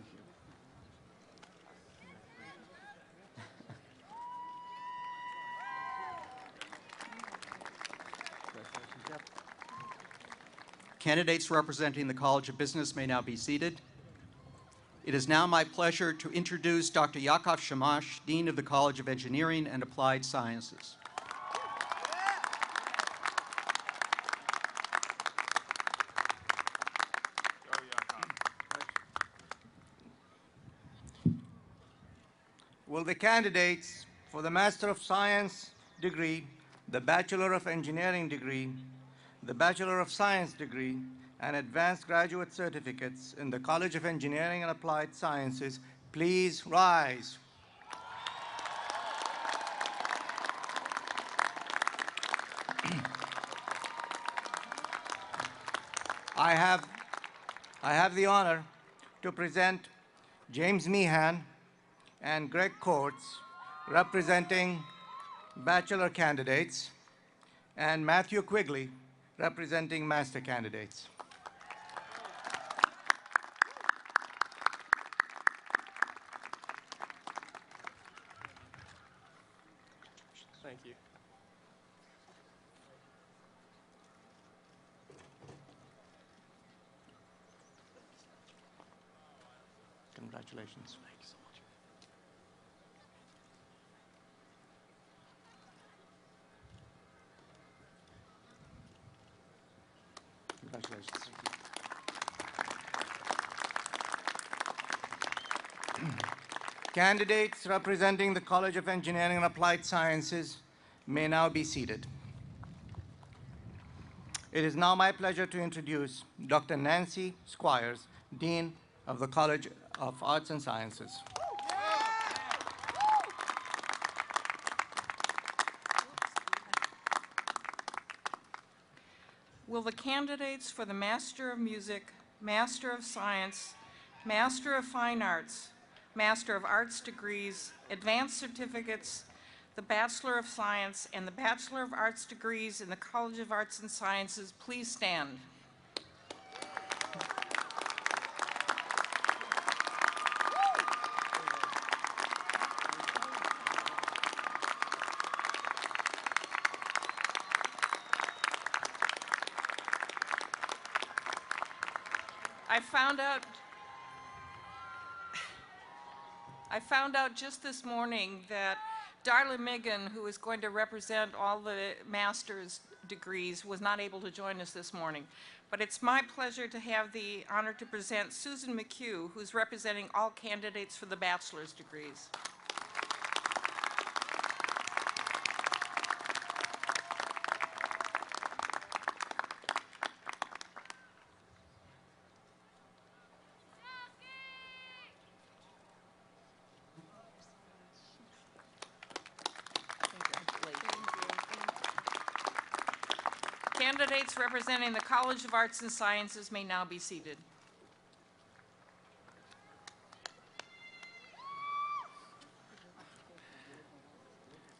Candidates representing the College of Business may now be seated. It is now my pleasure to introduce Dr. Yakov Shamash, Dean of the College of Engineering and Applied Sciences. Will the candidates for the Master of Science degree, the Bachelor of Engineering degree, the Bachelor of Science degree, and advanced graduate certificates in the College of Engineering and Applied Sciences please rise? I have the honor to present James Meehan and Greg Coates, representing bachelor candidates, and Matthew Quigley, representing master candidates. Thank you. Congratulations. Thank you so much. Congratulations. Candidates representing the College of Engineering and Applied Sciences may now be seated. It is now my pleasure to introduce Dr. Nancy Squires, Dean of the College of Arts and Sciences. Will the candidates for the Master of Music, Master of Science, Master of Fine Arts, Master of Arts degrees, Advanced Certificates, the Bachelor of Science, and the Bachelor of Arts degrees in the College of Arts and Sciences please stand? I found out just this morning that Darla Migan, who is going to represent all the master's degrees, was not able to join us this morning. But it's my pleasure to have the honor to present Susan McHugh, who's representing all candidates for the bachelor's degrees. Candidates representing the College of Arts and Sciences may now be seated.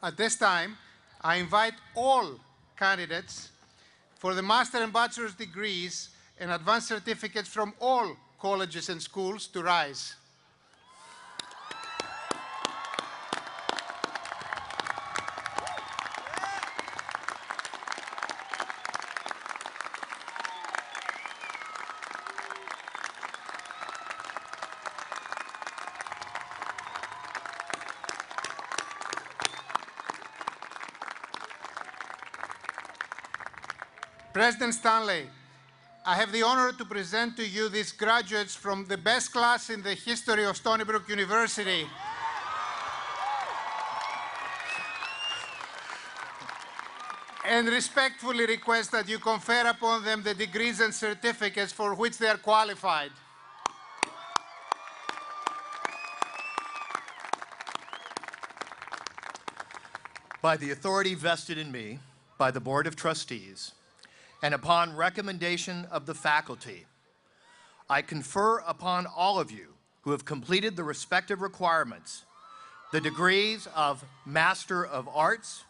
At this time, I invite all candidates for the master and bachelor's degrees and advanced certificates from all colleges and schools to rise. President Stanley, I have the honor to present to you these graduates from the best class in the history of Stony Brook University. And respectfully request that you confer upon them the degrees and certificates for which they are qualified. By the authority vested in me by the Board of Trustees, and upon recommendation of the faculty, I confer upon all of you who have completed the respective requirements the degrees of Master of Arts,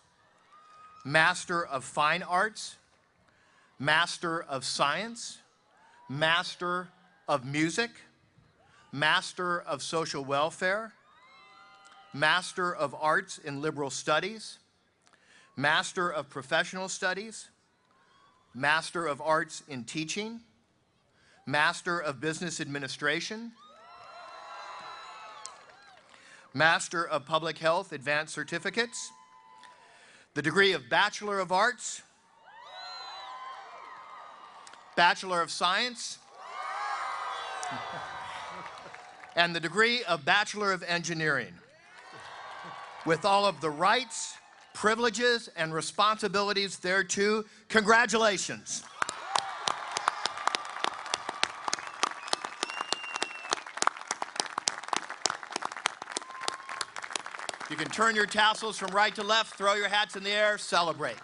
Master of Fine Arts, Master of Science, Master of Music, Master of Social Welfare, Master of Arts in Liberal Studies, Master of Professional Studies, Master of Arts in Teaching, Master of Business Administration, Master of Public Health Advanced Certificates, the degree of Bachelor of Arts, Bachelor of Science, and the degree of Bachelor of Engineering, with all of the rights, privileges, and responsibilities thereto. Congratulations. You can turn your tassels from right to left, throw your hats in the air, celebrate.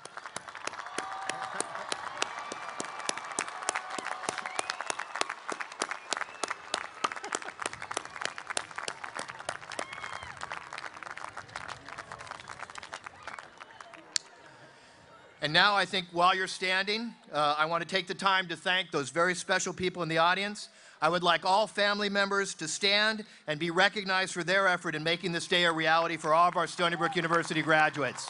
And now I think while you're standing, I want to take the time to thank those very special people in the audience. I would like all family members to stand and be recognized for their effort in making this day a reality for all of our Stony Brook University graduates.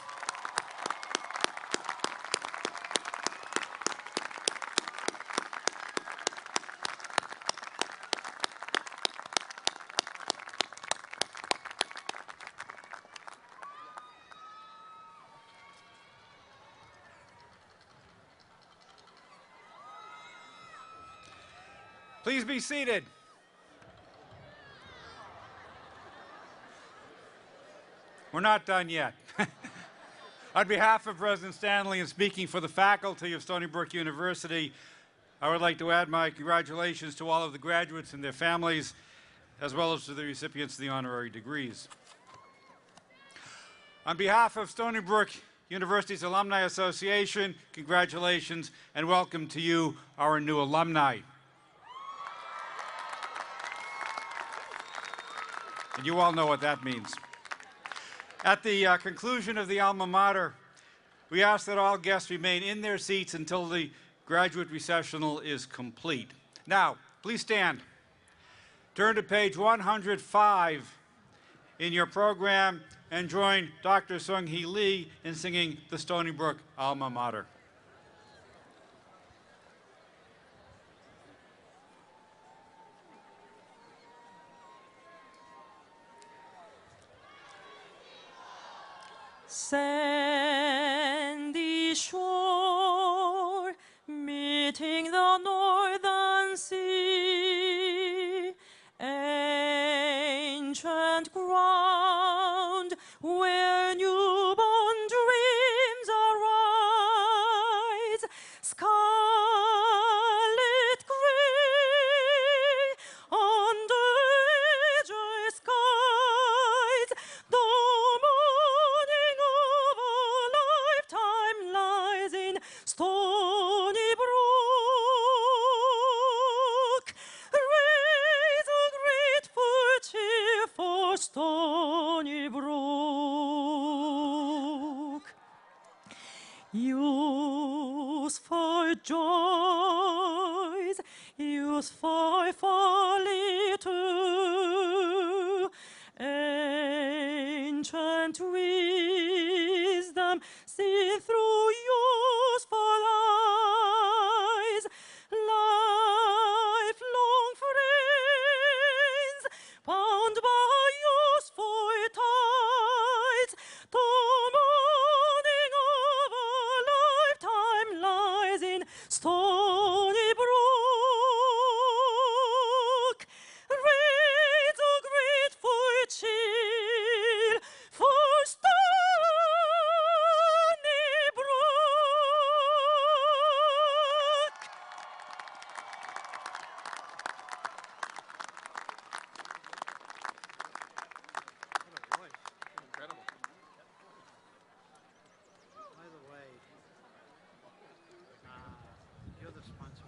Please be seated. We're not done yet. On behalf of President Stanley and speaking for the faculty of Stony Brook University, I would like to add my congratulations to all of the graduates and their families, as well as to the recipients of the honorary degrees. On behalf of Stony Brook University's Alumni Association, congratulations and welcome to you, our new alumni. And you all know what that means. At the conclusion of the alma mater, we ask that all guests remain in their seats until the graduate recessional is complete. Now, please stand. Turn to page 105 in your program and join Dr. Sung-Hee Lee in singing the Stony Brook Alma Mater. Sandy shore meeting the northern sea, ancient ground where newborn dreams arise, scarlet gray under azure skies, the morning of a lifetime lies in Stony Brook. Raise a grateful cheer for Stony Brook. Useful joys, useful folly too, ancient wisdom seen through useful eyes, lifelong friends bound by useful ties. The morning of a lifetime lies in Stony Brook. Raise a grateful cheer for Stony Brook. Incredible. By the way, you're the sponsor